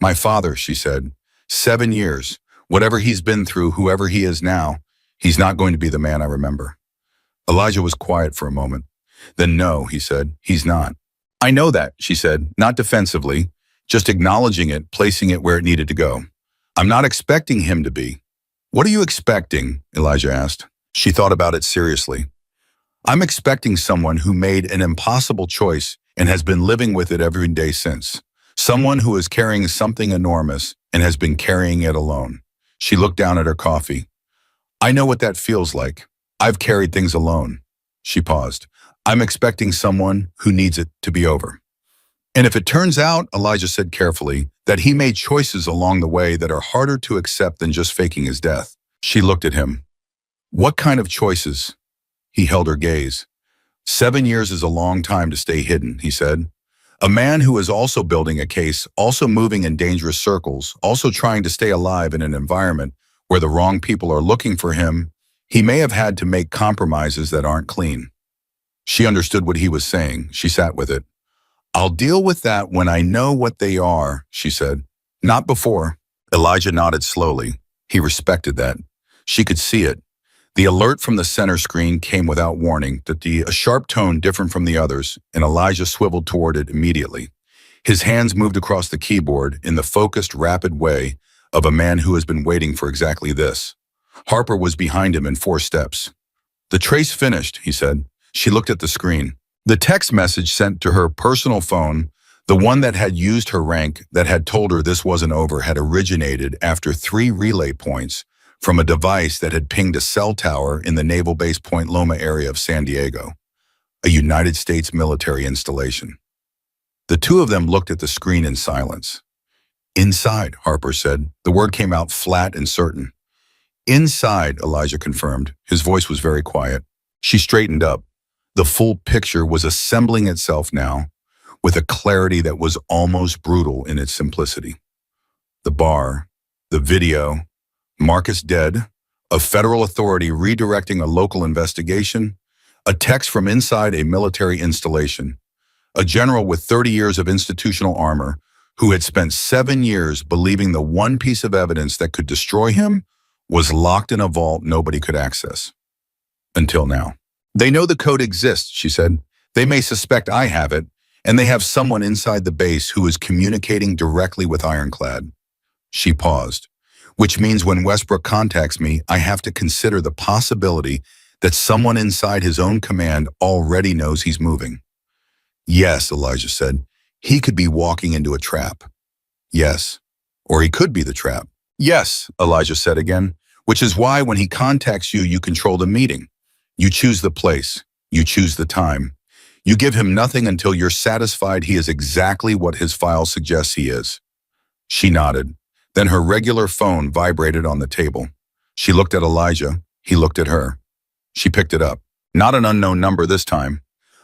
Speaker 1: "My father," she said. "7 years. Whatever he's been through, whoever he is now, he's not going to be the man I remember." Elijah was quiet for a moment. "Then no," he said, "he's not." "I know that," she said, not defensively, just acknowledging it, placing it where it needed to go. "I'm not expecting him to be." "What are you expecting?" Elijah asked. She thought about it seriously. "I'm expecting someone who made an impossible choice and has been living with it every day since. Someone who is carrying something enormous and has been carrying it alone." She looked down at her coffee. "I know what that feels like. I've carried things alone." She paused. "I'm expecting someone who needs it to be over." "And if it turns out," Elijah said carefully, "that he made choices along the way that are harder to accept than just faking his death." She looked at him. "What kind of choices?" He held her gaze. 7 years is a long time to stay hidden," he said. "A man who is also building a case, also moving in dangerous circles, also trying to stay alive in an environment where the wrong people are looking for him, he may have had to make compromises that aren't clean." She understood what he was saying. She sat with it. "I'll deal with that when I know what they are," she said. "Not before." Elijah nodded slowly. He respected that. She could see it. The alert from the center screen came without warning, a sharp tone different from the others, and Elijah swiveled toward it immediately. His hands moved across the keyboard in the focused, rapid way of a man who has been waiting for exactly this. Harper was behind him in 4 steps. "The trace finished," he said. She looked at the screen. The text message sent to her personal phone, the one that had used her rank, that had told her this wasn't over, had originated after 3 relay points from a device that had pinged a cell tower in the Naval Base Point Loma area of San Diego, a United States military installation. The 2 of them looked at the screen in silence. "Inside," Harper said. The word came out flat and certain. "Inside," Elijah confirmed. His voice was very quiet. She straightened up. The full picture was assembling itself now, with a clarity that was almost brutal in its simplicity. The bar, the video, Marcus dead, a federal authority redirecting a local investigation, a text from inside a military installation, a general with 30 years of institutional armor who had spent 7 years believing the one piece of evidence that could destroy him was locked in a vault nobody could access. Until now. "They know the code exists," she said. "They may suspect I have it, and they have someone inside the base who is communicating directly with Ironclad." She paused. "Which means when Westbrook contacts me, I have to consider the possibility that someone inside his own command already knows he's moving." "Yes," Elijah said. "He could be walking into a trap." "Yes. Or he could be the trap." "Yes," Elijah said again, "which is why when he contacts you, you control the meeting. You choose the place. You choose the time. You give him nothing until you're satisfied he is exactly what his file suggests he is." She nodded. Then her regular phone vibrated on the table. She looked at Elijah. He looked at her. She picked it up. Not an unknown number this time.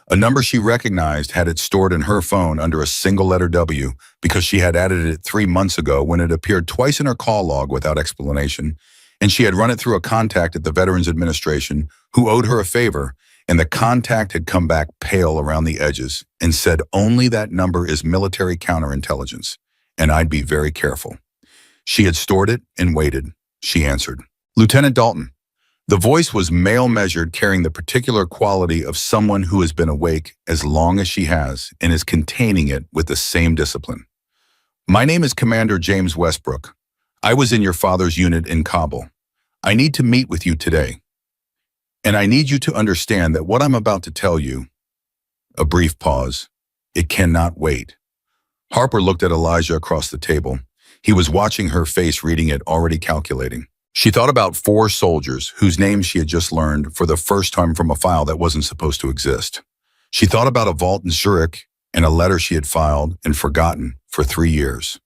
Speaker 1: A number she recognized, had it stored in her phone under a single letter W because she had added it 3 months ago when it appeared twice in her call log without explanation, and she had run it through a contact at the Veterans Administration who owed her a favor, and the contact had come back pale around the edges and said only that number is military counterintelligence, and I'd be very careful. She had stored it and waited. She answered. "Lieutenant Dalton." The voice was male-measured, carrying the particular quality of someone who has been awake as long as she has and is containing it with the same discipline. "My name is Commander James Westbrook. I was in your father's unit in Kabul. I need to meet with you today. And I need you to understand that what I'm about to tell you," a brief pause, "it cannot wait." Harper looked at Elijah across the table. He was watching her face, reading it, already calculating. She thought about 4 soldiers whose names she had just learned for the first time from a file that wasn't supposed to exist. She thought about a vault in Zurich and a letter she had filed and forgotten for 3 years.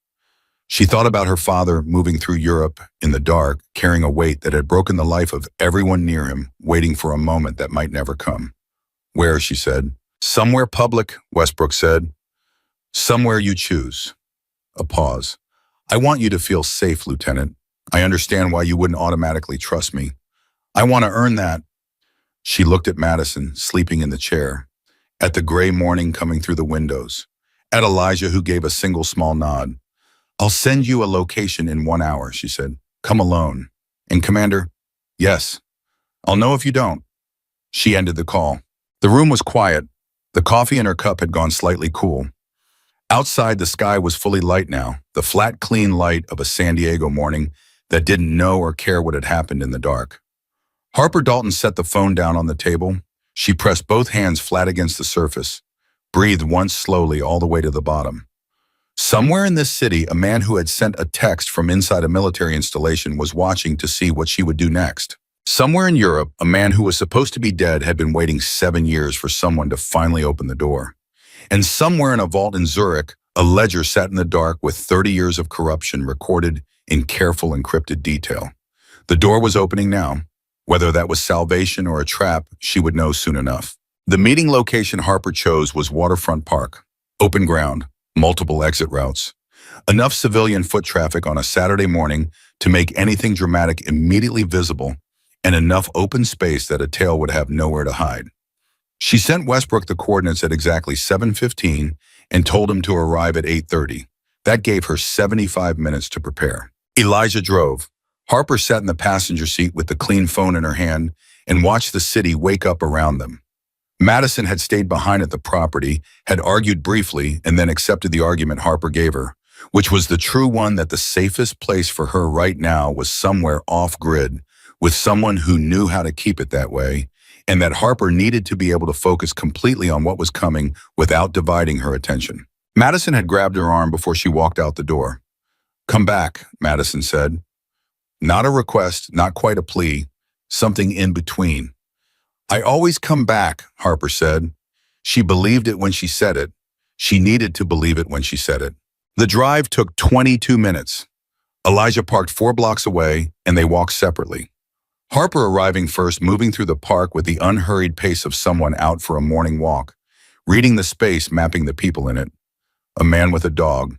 Speaker 1: She thought about her father moving through Europe in the dark, carrying a weight that had broken the life of everyone near him, waiting for a moment that might never come. Where, she said. Somewhere public, Westbrook said. Somewhere you choose. A pause. I want you to feel safe, Lieutenant. I understand why you wouldn't automatically trust me. I want to earn that. She looked at Madison, sleeping in the chair, at the gray morning coming through the windows, at Elijah, who gave a single small nod. I'll send you a location in 1 hour, she said. Come alone. And Commander, yes. I'll know if you don't. She ended the call. The room was quiet. The coffee in her cup had gone slightly cool. Outside, the sky was fully light now, the flat, clean light of a San Diego morning that didn't know or care what had happened in the dark. Harper Dalton set the phone down on the table. She pressed both hands flat against the surface, breathed once slowly all the way to the bottom. Somewhere in this city, a man who had sent a text from inside a military installation was watching to see what she would do next. Somewhere in Europe, a man who was supposed to be dead had been waiting 7 years for someone to finally open the door. And somewhere in a vault in Zurich, a ledger sat in the dark with 30 years of corruption recorded in careful encrypted detail. The door was opening now. Whether that was salvation or a trap, she would know soon enough. The meeting location Harper chose was Waterfront Park. Open ground, multiple exit routes. Enough civilian foot traffic on a Saturday morning to make anything dramatic immediately visible, and enough open space that a tail would have nowhere to hide. She sent Westbrook the coordinates at exactly 7:15 and told him to arrive at 8:30. That gave her 75 minutes to prepare. Elijah drove. Harper sat in the passenger seat with the clean phone in her hand and watched the city wake up around them. Madison had stayed behind at the property, had argued briefly, and then accepted the argument Harper gave her, which was the true one, that the safest place for her right now was somewhere off-grid, with someone who knew how to keep it that way, and that Harper needed to be able to focus completely on what was coming without dividing her attention. Madison had grabbed her arm before she walked out the door. Come back, Madison said. Not a request, not quite a plea, something in between. I always come back, Harper said. She believed it when she said it. She needed to believe it when she said it. The drive took 22 minutes. Elijah parked 4 blocks away, and they walked separately. Harper arriving first, moving through the park with the unhurried pace of someone out for a morning walk, reading the space, mapping the people in it. A man with a dog,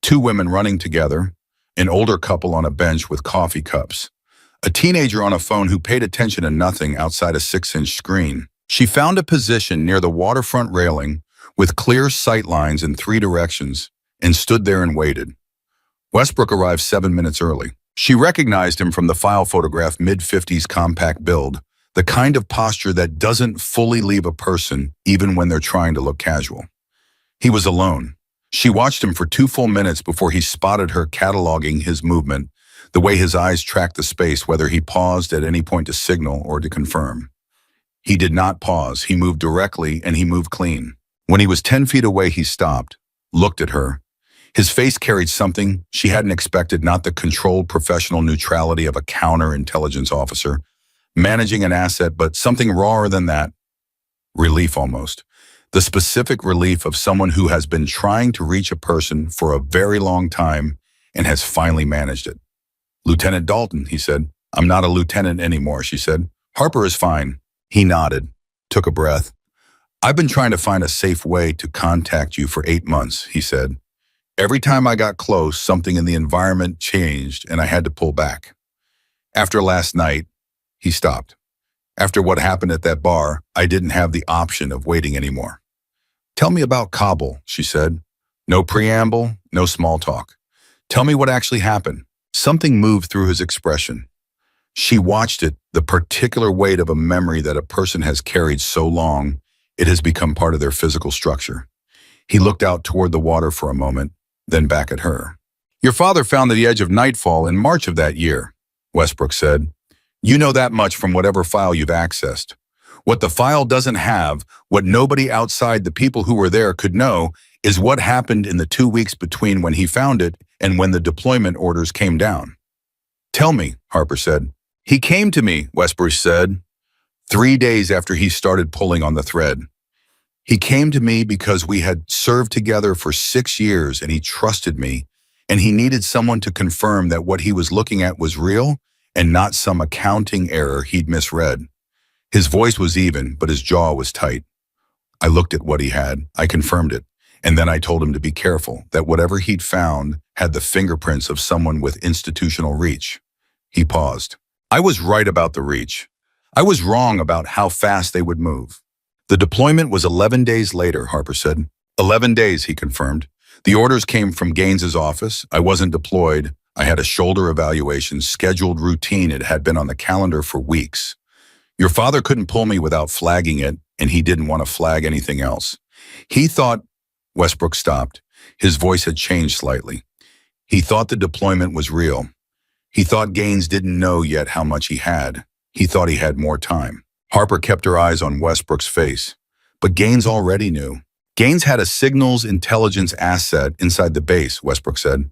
Speaker 1: 2 women running together, an older couple on a bench with coffee cups, a teenager on a phone who paid attention to nothing outside a 6-inch screen. She found a position near the waterfront railing with clear sight lines in 3 directions and stood there and waited. Westbrook arrived 7 minutes early. She recognized him from the file photograph, mid-50s compact build, the kind of posture that doesn't fully leave a person even when they're trying to look casual. He was alone. She watched him for 2 full minutes before he spotted her, cataloging his movement, the way his eyes tracked the space, whether he paused at any point to signal or to confirm. He did not pause. He moved directly, and he moved clean. When he was 10 feet away, he stopped, looked at her. His face carried something she hadn't expected, not the controlled professional neutrality of a counterintelligence officer managing an asset, but something rawer than that. Relief almost. The specific relief of someone who has been trying to reach a person for a very long time and has finally managed it. Lieutenant Dalton, he said. I'm not a lieutenant anymore, she said. Harper is fine. He nodded, took a breath. I've been trying to find a safe way to contact you for 8 months, he said. Every time I got close, something in the environment changed and I had to pull back. After last night, he stopped. After what happened at that bar, I didn't have the option of waiting anymore. Tell me about Kabul, she said. No preamble, no small talk. Tell me what actually happened. Something moved through his expression. She watched it, the particular weight of a memory that a person has carried so long, it has become part of their physical structure. He looked out toward the water for a moment, then back at her. Your father found the edge of nightfall in March of that year, Westbrook said. You know that much from whatever file you've accessed. What the file doesn't have, what nobody outside the people who were there could know, is what happened in the 2 weeks between when he found it and when the deployment orders came down. Tell me, Harper said. He came to me, Westbrook said, 3 days after he started pulling on the thread. He came to me because we had served together for 6 years and he trusted me, and he needed someone to confirm that what he was looking at was real and not some accounting error he'd misread. His voice was even, but his jaw was tight. I looked at what he had, I confirmed it, and then I told him to be careful, that whatever he'd found had the fingerprints of someone with institutional reach. He paused. I was right about the reach. I was wrong about how fast they would move. The deployment was 11 days later, Harper said. 11 days, he confirmed. The orders came from Gaines's office. I wasn't deployed. I had a shoulder evaluation, scheduled routine. It had been on the calendar for weeks. Your father couldn't pull me without flagging it, and he didn't want to flag anything else. He thought, Westbrook stopped. His voice had changed slightly. He thought the deployment was real. He thought Gaines didn't know yet how much he had. He thought he had more time. Harper kept her eyes on Westbrook's face. But Gaines already knew. Gaines had a signals intelligence asset inside the base, Westbrook said.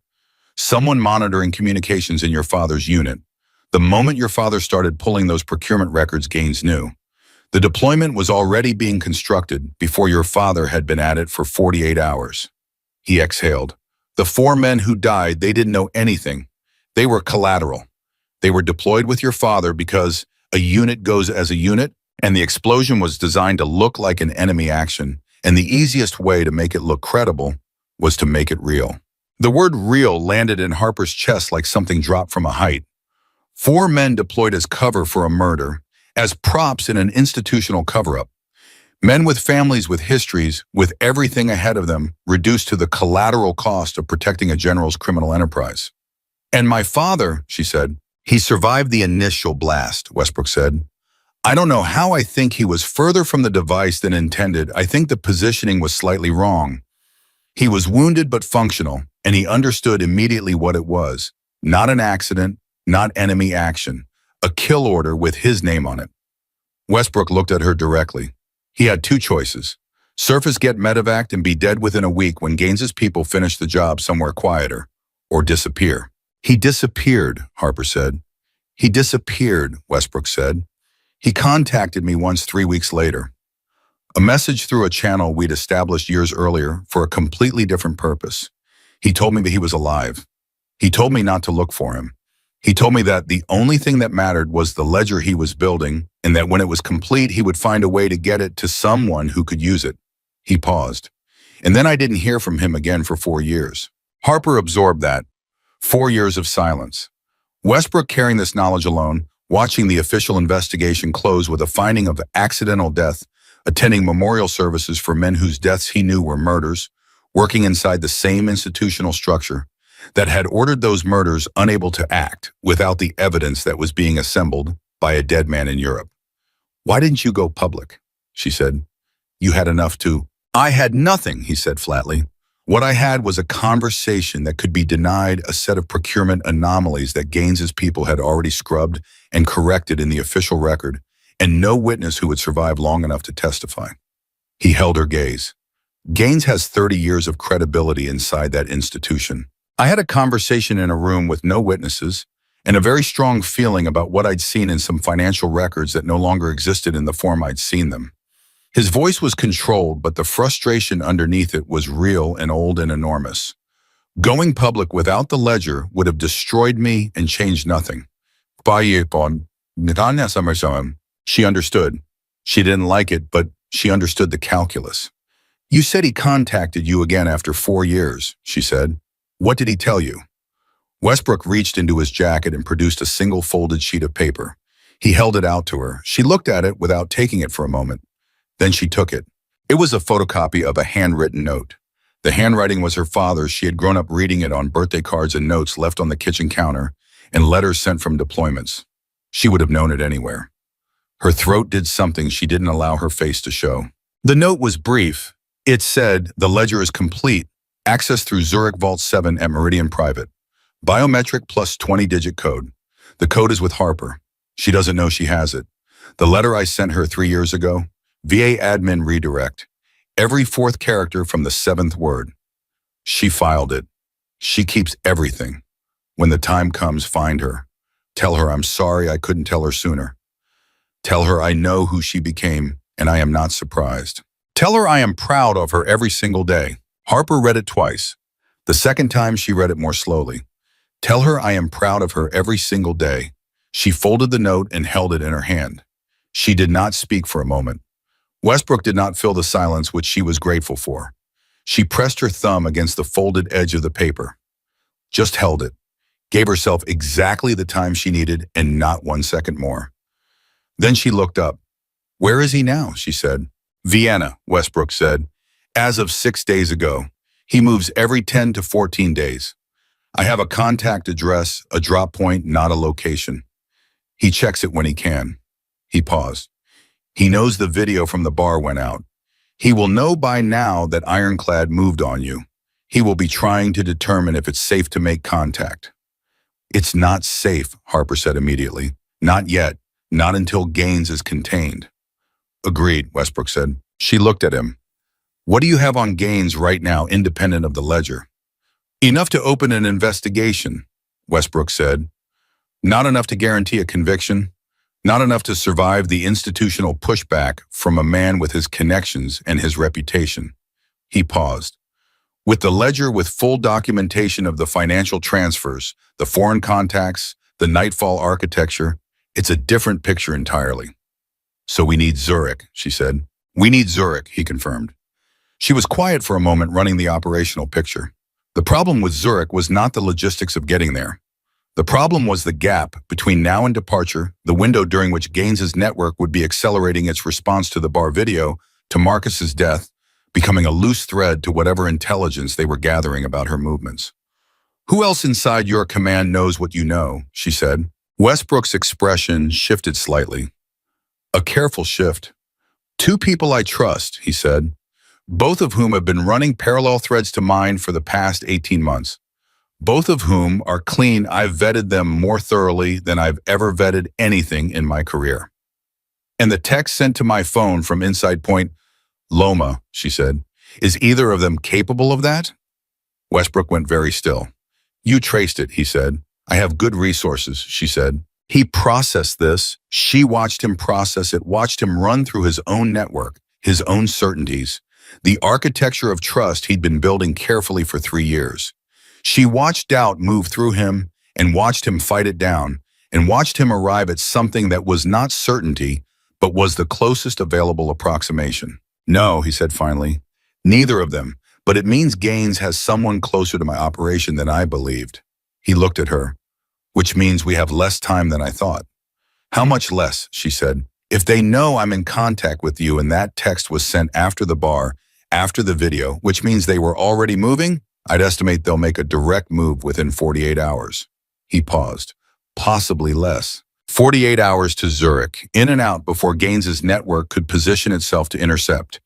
Speaker 1: Someone monitoring communications in your father's unit. The moment your father started pulling those procurement records, Gaines knew. The deployment was already being constructed before your father had been at it for 48 hours. He exhaled. The 4 men who died, they didn't know anything. They were collateral. They were deployed with your father because a unit goes as a unit, and the explosion was designed to look like an enemy action, and the easiest way to make it look credible was to make it real. The word real landed in Harper's chest like something dropped from a height. 4 men deployed as cover for a murder, as props in an institutional cover-up. Men with families, with histories, with everything ahead of them, reduced to the collateral cost of protecting a general's criminal enterprise. And my father, she said, he survived the initial blast, Westbrook said. I don't know how. I think he was further from the device than intended. I think the positioning was slightly wrong. He was wounded but functional, and he understood immediately what it was. Not an accident, not enemy action. A kill order with his name on it. Westbrook looked at her directly. He had 2 choices. Surface, get medevaced and be dead within a week when Gaines's people finish the job somewhere quieter, or disappear. He disappeared, Harper said. He disappeared, Westbrook said. He contacted me once 3 weeks later. A message through a channel we'd established years earlier for a completely different purpose. He told me that he was alive. He told me not to look for him. He told me that the only thing that mattered was the ledger he was building, and that when it was complete, he would find a way to get it to someone who could use it. He paused. And then I didn't hear from him again for 4 years. Harper absorbed that. 4 years of silence. Westbrook carrying this knowledge alone, watching the official investigation close with a finding of accidental death, attending memorial services for men whose deaths he knew were murders, working inside the same institutional structure that had ordered those murders, unable to act without the evidence that was being assembled by a dead man in Europe. Why didn't you go public? She said. You had enough to. I had nothing, he said flatly. What I had was a conversation that could be denied, a set of procurement anomalies that Gaines's people had already scrubbed and corrected in the official record, and no witness who would survive long enough to testify. He held her gaze. Gaines has 30 years of credibility inside that institution. I had a conversation in a room with no witnesses and a very strong feeling about what I'd seen in some financial records that no longer existed in the form I'd seen them. His voice was controlled, but the frustration underneath it was real and old and enormous. Going public without the ledger would have destroyed me and changed nothing. She understood. She didn't like it, but she understood the calculus. You said he contacted you again after 4 years, she said. What did he tell you? Westbrook reached into his jacket and produced a single folded sheet of paper. He held it out to her. She looked at it without taking it for a moment. Then she took it. It was a photocopy of a handwritten note. The handwriting was her father's. She had grown up reading it on birthday cards and notes left on the kitchen counter and letters sent from deployments. She would have known it anywhere. Her throat did something she didn't allow her face to show. The note was brief. It said, the ledger is complete. Access through Zurich Vault 7 at Meridian Private. Biometric plus 20-digit code. The code is with Harper. She doesn't know she has it. The letter I sent her 3 years ago, VA admin redirect. Every 4th character from the 7th word. She filed it. She keeps everything. When the time comes, find her. Tell her I'm sorry I couldn't tell her sooner. Tell her I know who she became, and I am not surprised. Tell her I am proud of her every single day. Harper read it twice. The second time she read it more slowly. Tell her I am proud of her every single day. She folded the note and held it in her hand. She did not speak for a moment. Westbrook did not fill the silence which she was grateful for. She pressed her thumb against the folded edge of the paper. Just held it. Gave herself exactly the time she needed and not 1 second more. Then she looked up. Where is he now? She said. Vienna, Westbrook said. As of 6 days ago. He moves every 10 to 14 days. I have a contact address, a drop point, not a location. He checks it when he can. He paused. He knows the video from the bar went out. He will know by now that Ironclad moved on you. He will be trying to determine if it's safe to make contact. It's not safe, Harper said immediately. Not yet. Not until Gaines is contained. Agreed, Westbrook said. She looked at him. What do you have on Gaines right now, independent of the ledger? Enough to open an investigation, Westbrook said. Not enough to guarantee a conviction. Not enough to survive the institutional pushback from a man with his connections and his reputation. He paused. With the ledger with full documentation of the financial transfers, the foreign contacts, the Nightfall architecture, it's a different picture entirely. So we need Zurich, she said. We need Zurich, he confirmed. She was quiet for a moment, running the operational picture. The problem with Zurich was not the logistics of getting there. The problem was the gap between now and departure, the window during which Gaines's network would be accelerating its response to the bar video, to Marcus's death, becoming a loose thread to whatever intelligence they were gathering about her movements. Who else inside your command knows what you know, she said. Westbrook's expression shifted slightly. A careful shift. 2 people I trust, he said, both of whom have been running parallel threads to mine for the past 18 months. Both of whom are clean. I've vetted them more thoroughly than I've ever vetted anything in my career. And the text sent to my phone from Inside Point, Loma, she said, is either of them capable of that? Westbrook went very still. You traced it, he said. I have good resources, she said. He processed this. She watched him process it, watched him run through his own network, his own certainties, the architecture of trust he'd been building carefully for 3 years. She watched doubt move through him and watched him fight it down and watched him arrive at something that was not certainty, but was the closest available approximation. No, he said finally, neither of them, but it means Gaines has someone closer to my operation than I believed. He looked at her, which means we have less time than I thought. How much less, she said. If they know I'm in contact with you and that text was sent after the bar, after the video, which means they were already moving, I'd estimate they'll make a direct move within 48 hours. He paused. Possibly less. 48 hours to Zurich, in and out before Gaines's network could position itself to intercept.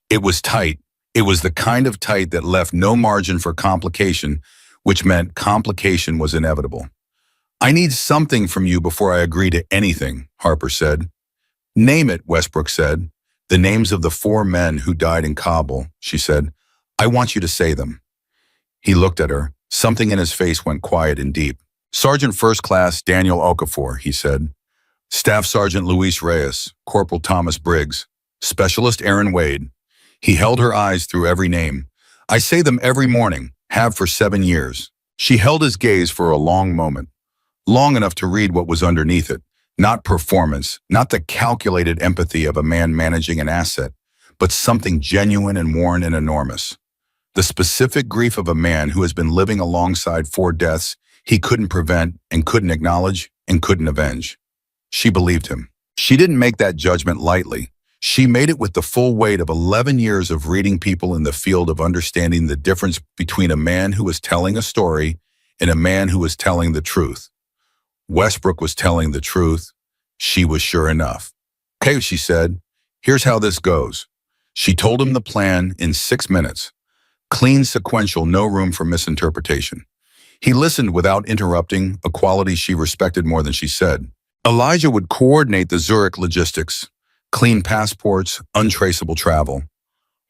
Speaker 1: It was tight. It was the kind of tight that left no margin for complication, which meant complication was inevitable. I need something from you before I agree to anything, Harper said. Name it, Westbrook said. The names of the 4 men who died in Kabul, she said. I want you to say them. He looked at her. Something in his face went quiet and deep. Sergeant First Class Daniel Okafor, he said. Staff Sergeant Luis Reyes, Corporal Thomas Briggs, Specialist Aaron Wade. He held her eyes through every name. I say them every morning, have for 7 years. She held his gaze for a long moment, long enough to read what was underneath it. Not performance, not the calculated empathy of a man managing an asset, but something genuine and worn and enormous. The specific grief of a man who has been living alongside 4 deaths he couldn't prevent and couldn't acknowledge and couldn't avenge. She believed him. She didn't make that judgment lightly. She made it with the full weight of 11 years of reading people in the field of understanding the difference between a man who was telling a story and a man who was telling the truth. Westbrook was telling the truth. She was sure enough. Okay, she said, here's how this goes. She told him the plan in 6 minutes. Clean, sequential, no room for misinterpretation. He listened without interrupting, a quality she respected more than she said. Elijah would coordinate the Zurich logistics, clean passports, untraceable travel.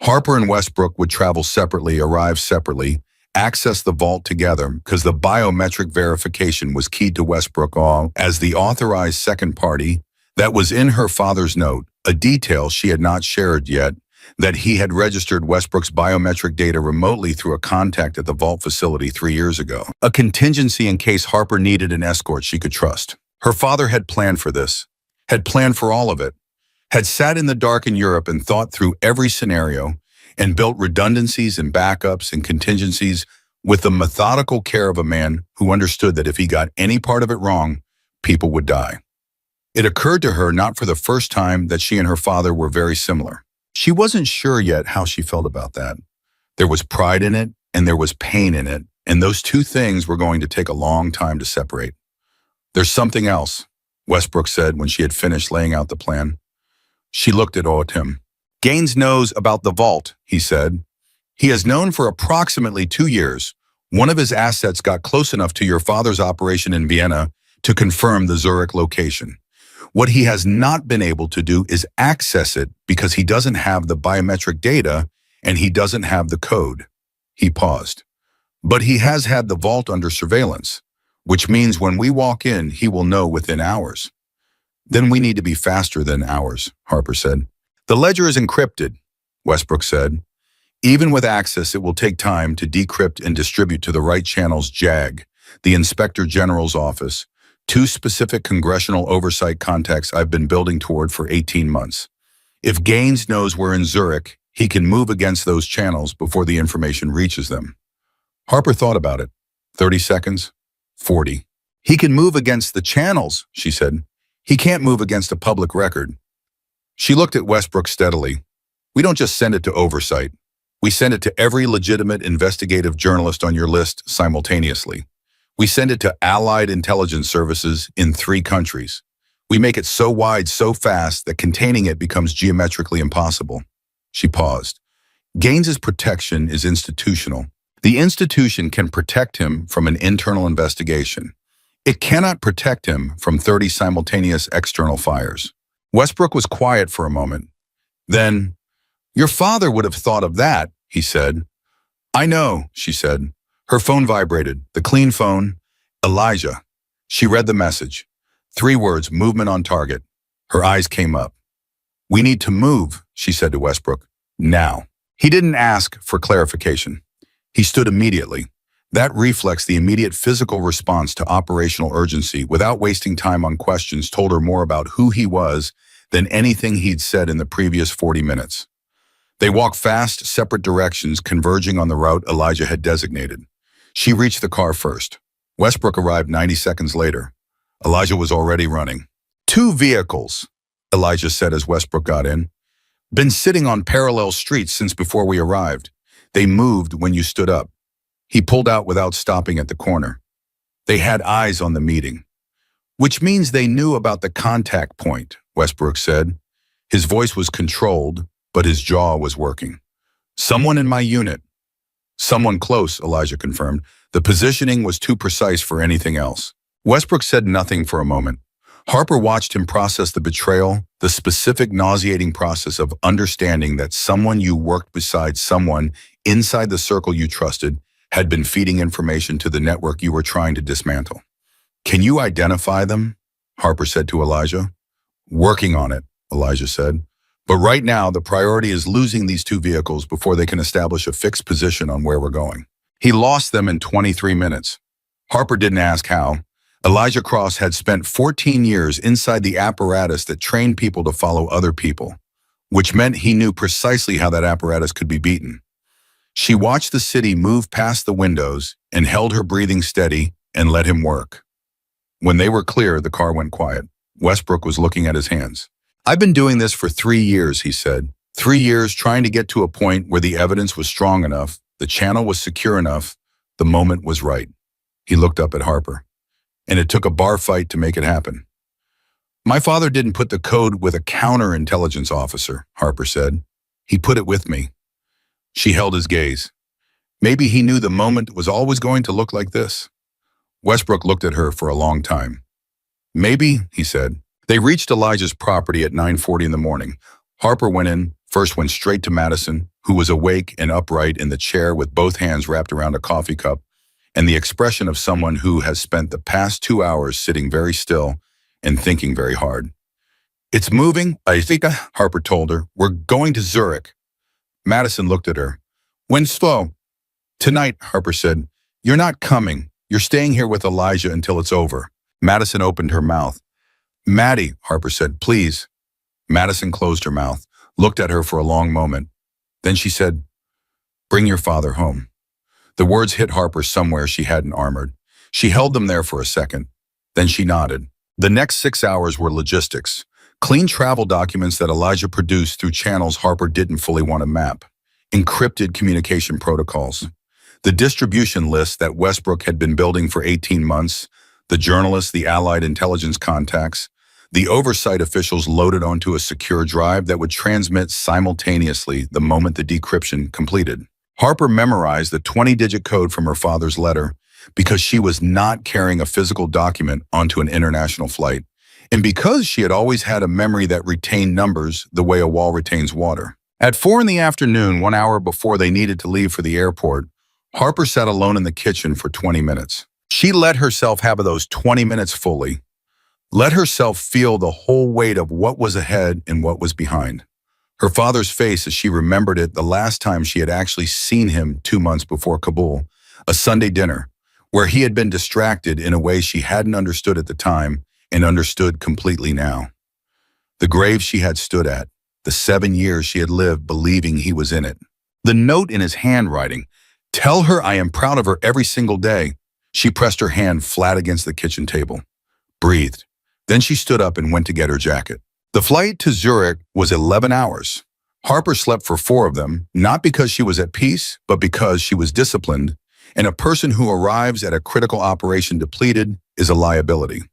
Speaker 1: Harper and Westbrook would travel separately, arrive separately, access the vault together because the biometric verification was keyed to Westbrook all as the authorized second party that was in her father's note, a detail she had not shared yet, that he had registered Westbrook's biometric data remotely through a contact at the vault facility 3 years ago. A contingency in case Harper needed an escort she could trust. Her father had planned for this, had planned for all of it, had sat in the dark in Europe and thought through every scenario and built redundancies and backups and contingencies with the methodical care of a man who understood that if he got any part of it wrong, people would die. It occurred to her not for the first time that she and her father were very similar. She wasn't sure yet how she felt about that. There was pride in it and there was pain in it, and those two things were going to take a long time to separate. "There's something else," Westbrook said when she had finished laying out the plan. She looked at him. "Gaines knows about the vault," he said. "He has known for approximately 2 years. One of his assets got close enough to your father's operation in Vienna to confirm the Zurich location. What he has not been able to do is access it because he doesn't have the biometric data and he doesn't have the code." He paused. "But he has had the vault under surveillance, which means when we walk in, he will know within hours." "Then we need to be faster than hours," Harper said. "The ledger is encrypted," Westbrook said. "Even with access, it will take time to decrypt and distribute to the right channels. JAG, the Inspector General's office, 2 specific congressional oversight contacts I've been building toward for 18 months. If Gaines knows we're in Zurich, he can move against those channels before the information reaches them." Harper thought about it. 30 seconds? 40. "He can move against the channels," she said. "He can't move against a public record." She looked at Westbrook steadily. "We don't just send it to oversight. We send it to every legitimate investigative journalist on your list simultaneously. We send it to allied intelligence services in 3 countries. We make it so wide, so fast, that containing it becomes geometrically impossible." She paused. "Gaines's protection is institutional. The institution can protect him from an internal investigation. It cannot protect him from 30 simultaneous external fires." Westbrook was quiet for a moment. Then, "Your father would have thought of that," he said. "I know," she said. Her phone vibrated, the clean phone. "Elijah." She read the message. 3 words, movement on target. Her eyes came up. "We need to move," she said to Westbrook. "Now." He didn't ask for clarification. He stood immediately. That reflex, the immediate physical response to operational urgency, without wasting time on questions, told her more about who he was than anything he'd said in the previous 40 minutes. They walked fast, separate directions, converging on the route Elijah had designated. She reached the car first. Westbrook arrived 90 seconds later. Elijah was already running. "2 vehicles," Elijah said as Westbrook got in. "Been sitting on parallel streets since before we arrived. They moved when you stood up." He pulled out without stopping at the corner. "They had eyes on the meeting." "Which means they knew about the contact point," Westbrook said. His voice was controlled, but his jaw was working. "Someone in my unit." "Someone close," Elijah confirmed. The positioning was too precise for anything else. Westbrook said nothing for a moment. Harper watched him process the betrayal, the specific nauseating process of understanding that someone you worked beside someone inside the circle you trusted had been feeding information to the network you were trying to dismantle. "Can you identify them?" Harper said to Elijah. "Working on it," Elijah said. "But right now, the priority is losing these 2 vehicles before they can establish a fixed position on where we're going." He lost them in 23 minutes. Harper didn't ask how. Elijah Cross had spent 14 years inside the apparatus that trained people to follow other people, which meant he knew precisely how that apparatus could be beaten. She watched the city move past the windows and held her breathing steady and let him work. When they were clear, the car went quiet. Westbrook was looking at his hands. "I've been doing this for 3 years," he said. 3 years trying to get to a point where the evidence was strong enough, the channel was secure enough, the moment was right. He looked up at Harper. "And it took a bar fight to make it happen." "My father didn't put the code with a counterintelligence officer," Harper said. "He put it with me." She held his gaze. Maybe he knew the moment was always going to look like this. Westbrook looked at her for a long time. "Maybe," he said. They reached Elijah's property at 9:40 in the morning. Harper went straight to Madison, who was awake and upright in the chair with both hands wrapped around a coffee cup, and the expression of someone who has spent the past 2 hours sitting very still and thinking very hard. "It's moving, I think," Harper told her. "We're going to Zurich." Madison looked at her. "When slow?" "Tonight," Harper said. "You're not coming. You're staying here with Elijah until it's over." Madison opened her mouth. "Maddie," Harper said, "please." Madison closed her mouth, looked at her for a long moment. Then she said, "Bring your father home." The words hit Harper somewhere she hadn't armored. She held them there for a second. Then she nodded. The next 6 hours were logistics. Clean travel documents that Elijah produced through channels Harper didn't fully want to map. Encrypted communication protocols. The distribution list that Westbrook had been building for 18 months, the journalists, the Allied intelligence contacts, the oversight officials loaded onto a secure drive that would transmit simultaneously the moment the decryption completed. Harper memorized the 20-digit code from her father's letter because she was not carrying a physical document onto an international flight, and because she had always had a memory that retained numbers the way a wall retains water. At 4 in the afternoon, 1 hour before they needed to leave for the airport, Harper sat alone in the kitchen for 20 minutes. She let herself have those 20 minutes fully. Let herself feel the whole weight of what was ahead and what was behind. Her father's face as she remembered it the last time she had actually seen him 2 months before Kabul, a Sunday dinner, where he had been distracted in a way she hadn't understood at the time and understood completely now. The grave she had stood at, the 7 years she had lived believing he was in it. The note in his handwriting, "Tell her I am proud of her every single day." She pressed her hand flat against the kitchen table, breathed. Then she stood up and went to get her jacket. The flight to Zurich was 11 hours. Harper slept for 4 of them, not because she was at peace, but because she was disciplined, and a person who arrives at a critical operation depleted is a liability.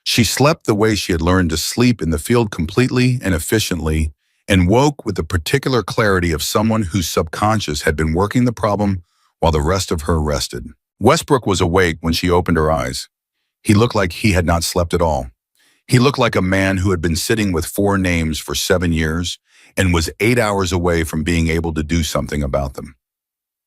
Speaker 1: She slept the way she had learned to sleep in the field, completely and efficiently, and woke with the particular clarity of someone whose subconscious had been working the problem while the rest of her rested. Westbrook was awake when she opened her eyes. He looked like he had not slept at all. He looked like a man who had been sitting with 4 names for 7 years and was 8 hours away from being able to do something about them.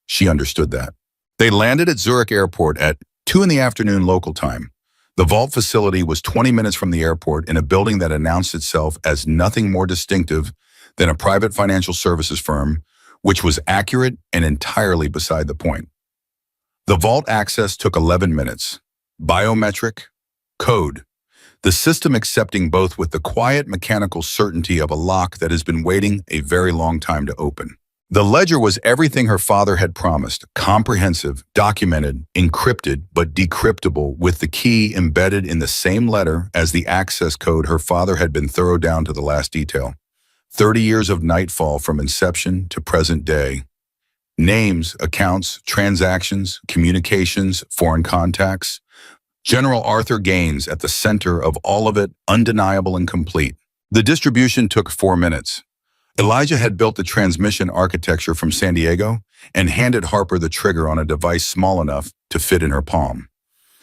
Speaker 1: She understood that. They landed at Zurich Airport at 2 in the afternoon local time. The vault facility was 20 minutes from the airport in a building that announced itself as nothing more distinctive than a private financial services firm, which was accurate and entirely beside the point. The vault access took 11 minutes. Biometric, code. The system accepting both with the quiet mechanical certainty of a lock that has been waiting a very long time to open. The ledger was everything her father had promised, comprehensive, documented, encrypted, but decryptable, with the key embedded in the same letter as the access code her father had been thorough down to the last detail. 30 years of nightfall from inception to present day. Names, accounts, transactions, communications, foreign contacts. General Arthur Gaines at the center of all of it, undeniable and complete. The distribution took 4 minutes. Elijah had built the transmission architecture from San Diego and handed Harper the trigger on a device small enough to fit in her palm.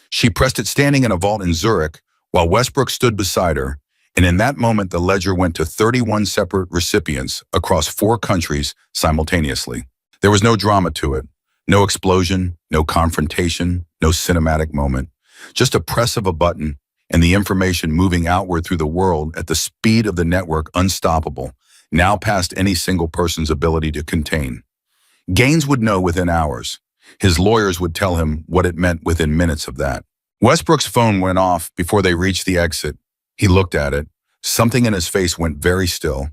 Speaker 1: She pressed it standing in a vault in Zurich while Westbrook stood beside her, and in that moment the ledger went to 31 separate recipients across 4 countries simultaneously. There was no drama to it, no explosion, no confrontation, no cinematic moment. Just a press of a button and the information moving outward through the world at the speed of the network, unstoppable, now past any single person's ability to contain. Gaines would know within hours. His lawyers would tell him what it meant within minutes of that. Westbrook's phone went off before they reached the exit. He looked at it. Something in his face went very still.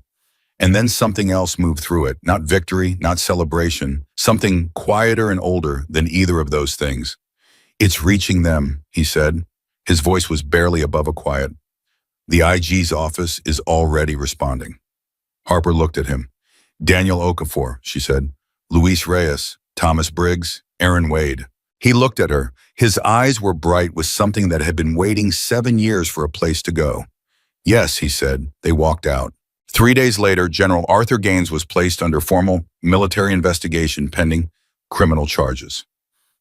Speaker 1: And then something else moved through it. Not victory, not celebration. Something quieter and older than either of those things. "It's reaching them," he said. His voice was barely above a quiet. "The IG's office is already responding." Harper looked at him. "Daniel Okafor," she said. "Luis Reyes, Thomas Briggs, Aaron Wade." He looked at her. His eyes were bright with something that had been waiting 7 years for a place to go. "Yes," he said. They walked out. 3 days later, General Arthur Gaines was placed under formal military investigation pending criminal charges.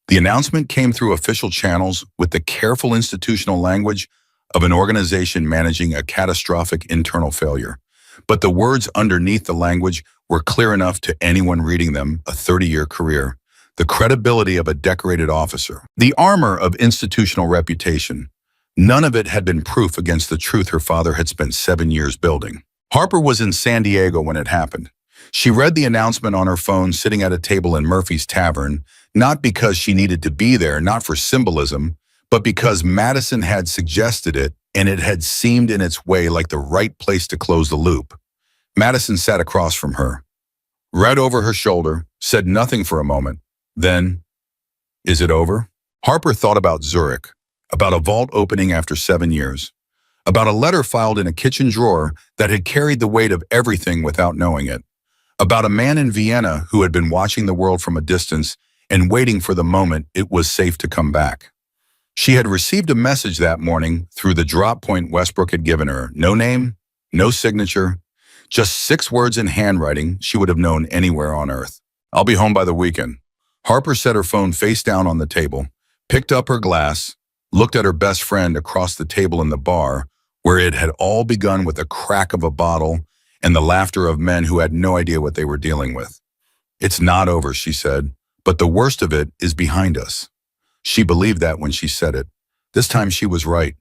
Speaker 1: The announcement came through official channels with the careful institutional language of an organization managing a catastrophic internal failure. But the words underneath the language were clear enough to anyone reading them, a 30-year career, the credibility of a decorated officer, the armor of institutional reputation. None of it had been proof against the truth her father had spent 7 years building. Harper was in San Diego when it happened. She read the announcement on her phone sitting at a table in Murphy's Tavern, not because she needed to be there, not for symbolism, but because Madison had suggested it, and it had seemed in its way like the right place to close the loop. Madison sat across from her, read over her shoulder, said nothing for a moment. Then, "Is it over?" Harper thought about Zurich, about a vault opening after 7 years, about a letter filed in a kitchen drawer that had carried the weight of everything without knowing it, about a man in Vienna who had been watching the world from a distance and waiting for the moment it was safe to come back. She had received a message that morning through the drop point Westbrook had given her. No name, no signature, just 6 words in handwriting she would have known anywhere on earth. "I'll be home by the weekend." Harper set her phone face down on the table, picked up her glass, looked at her best friend across the table in the bar, where it had all begun with the crack of a bottle and the laughter of men who had no idea what they were dealing with. "It's not over," she said, "but the worst of it is behind us." She believed that when she said it. This time she was right.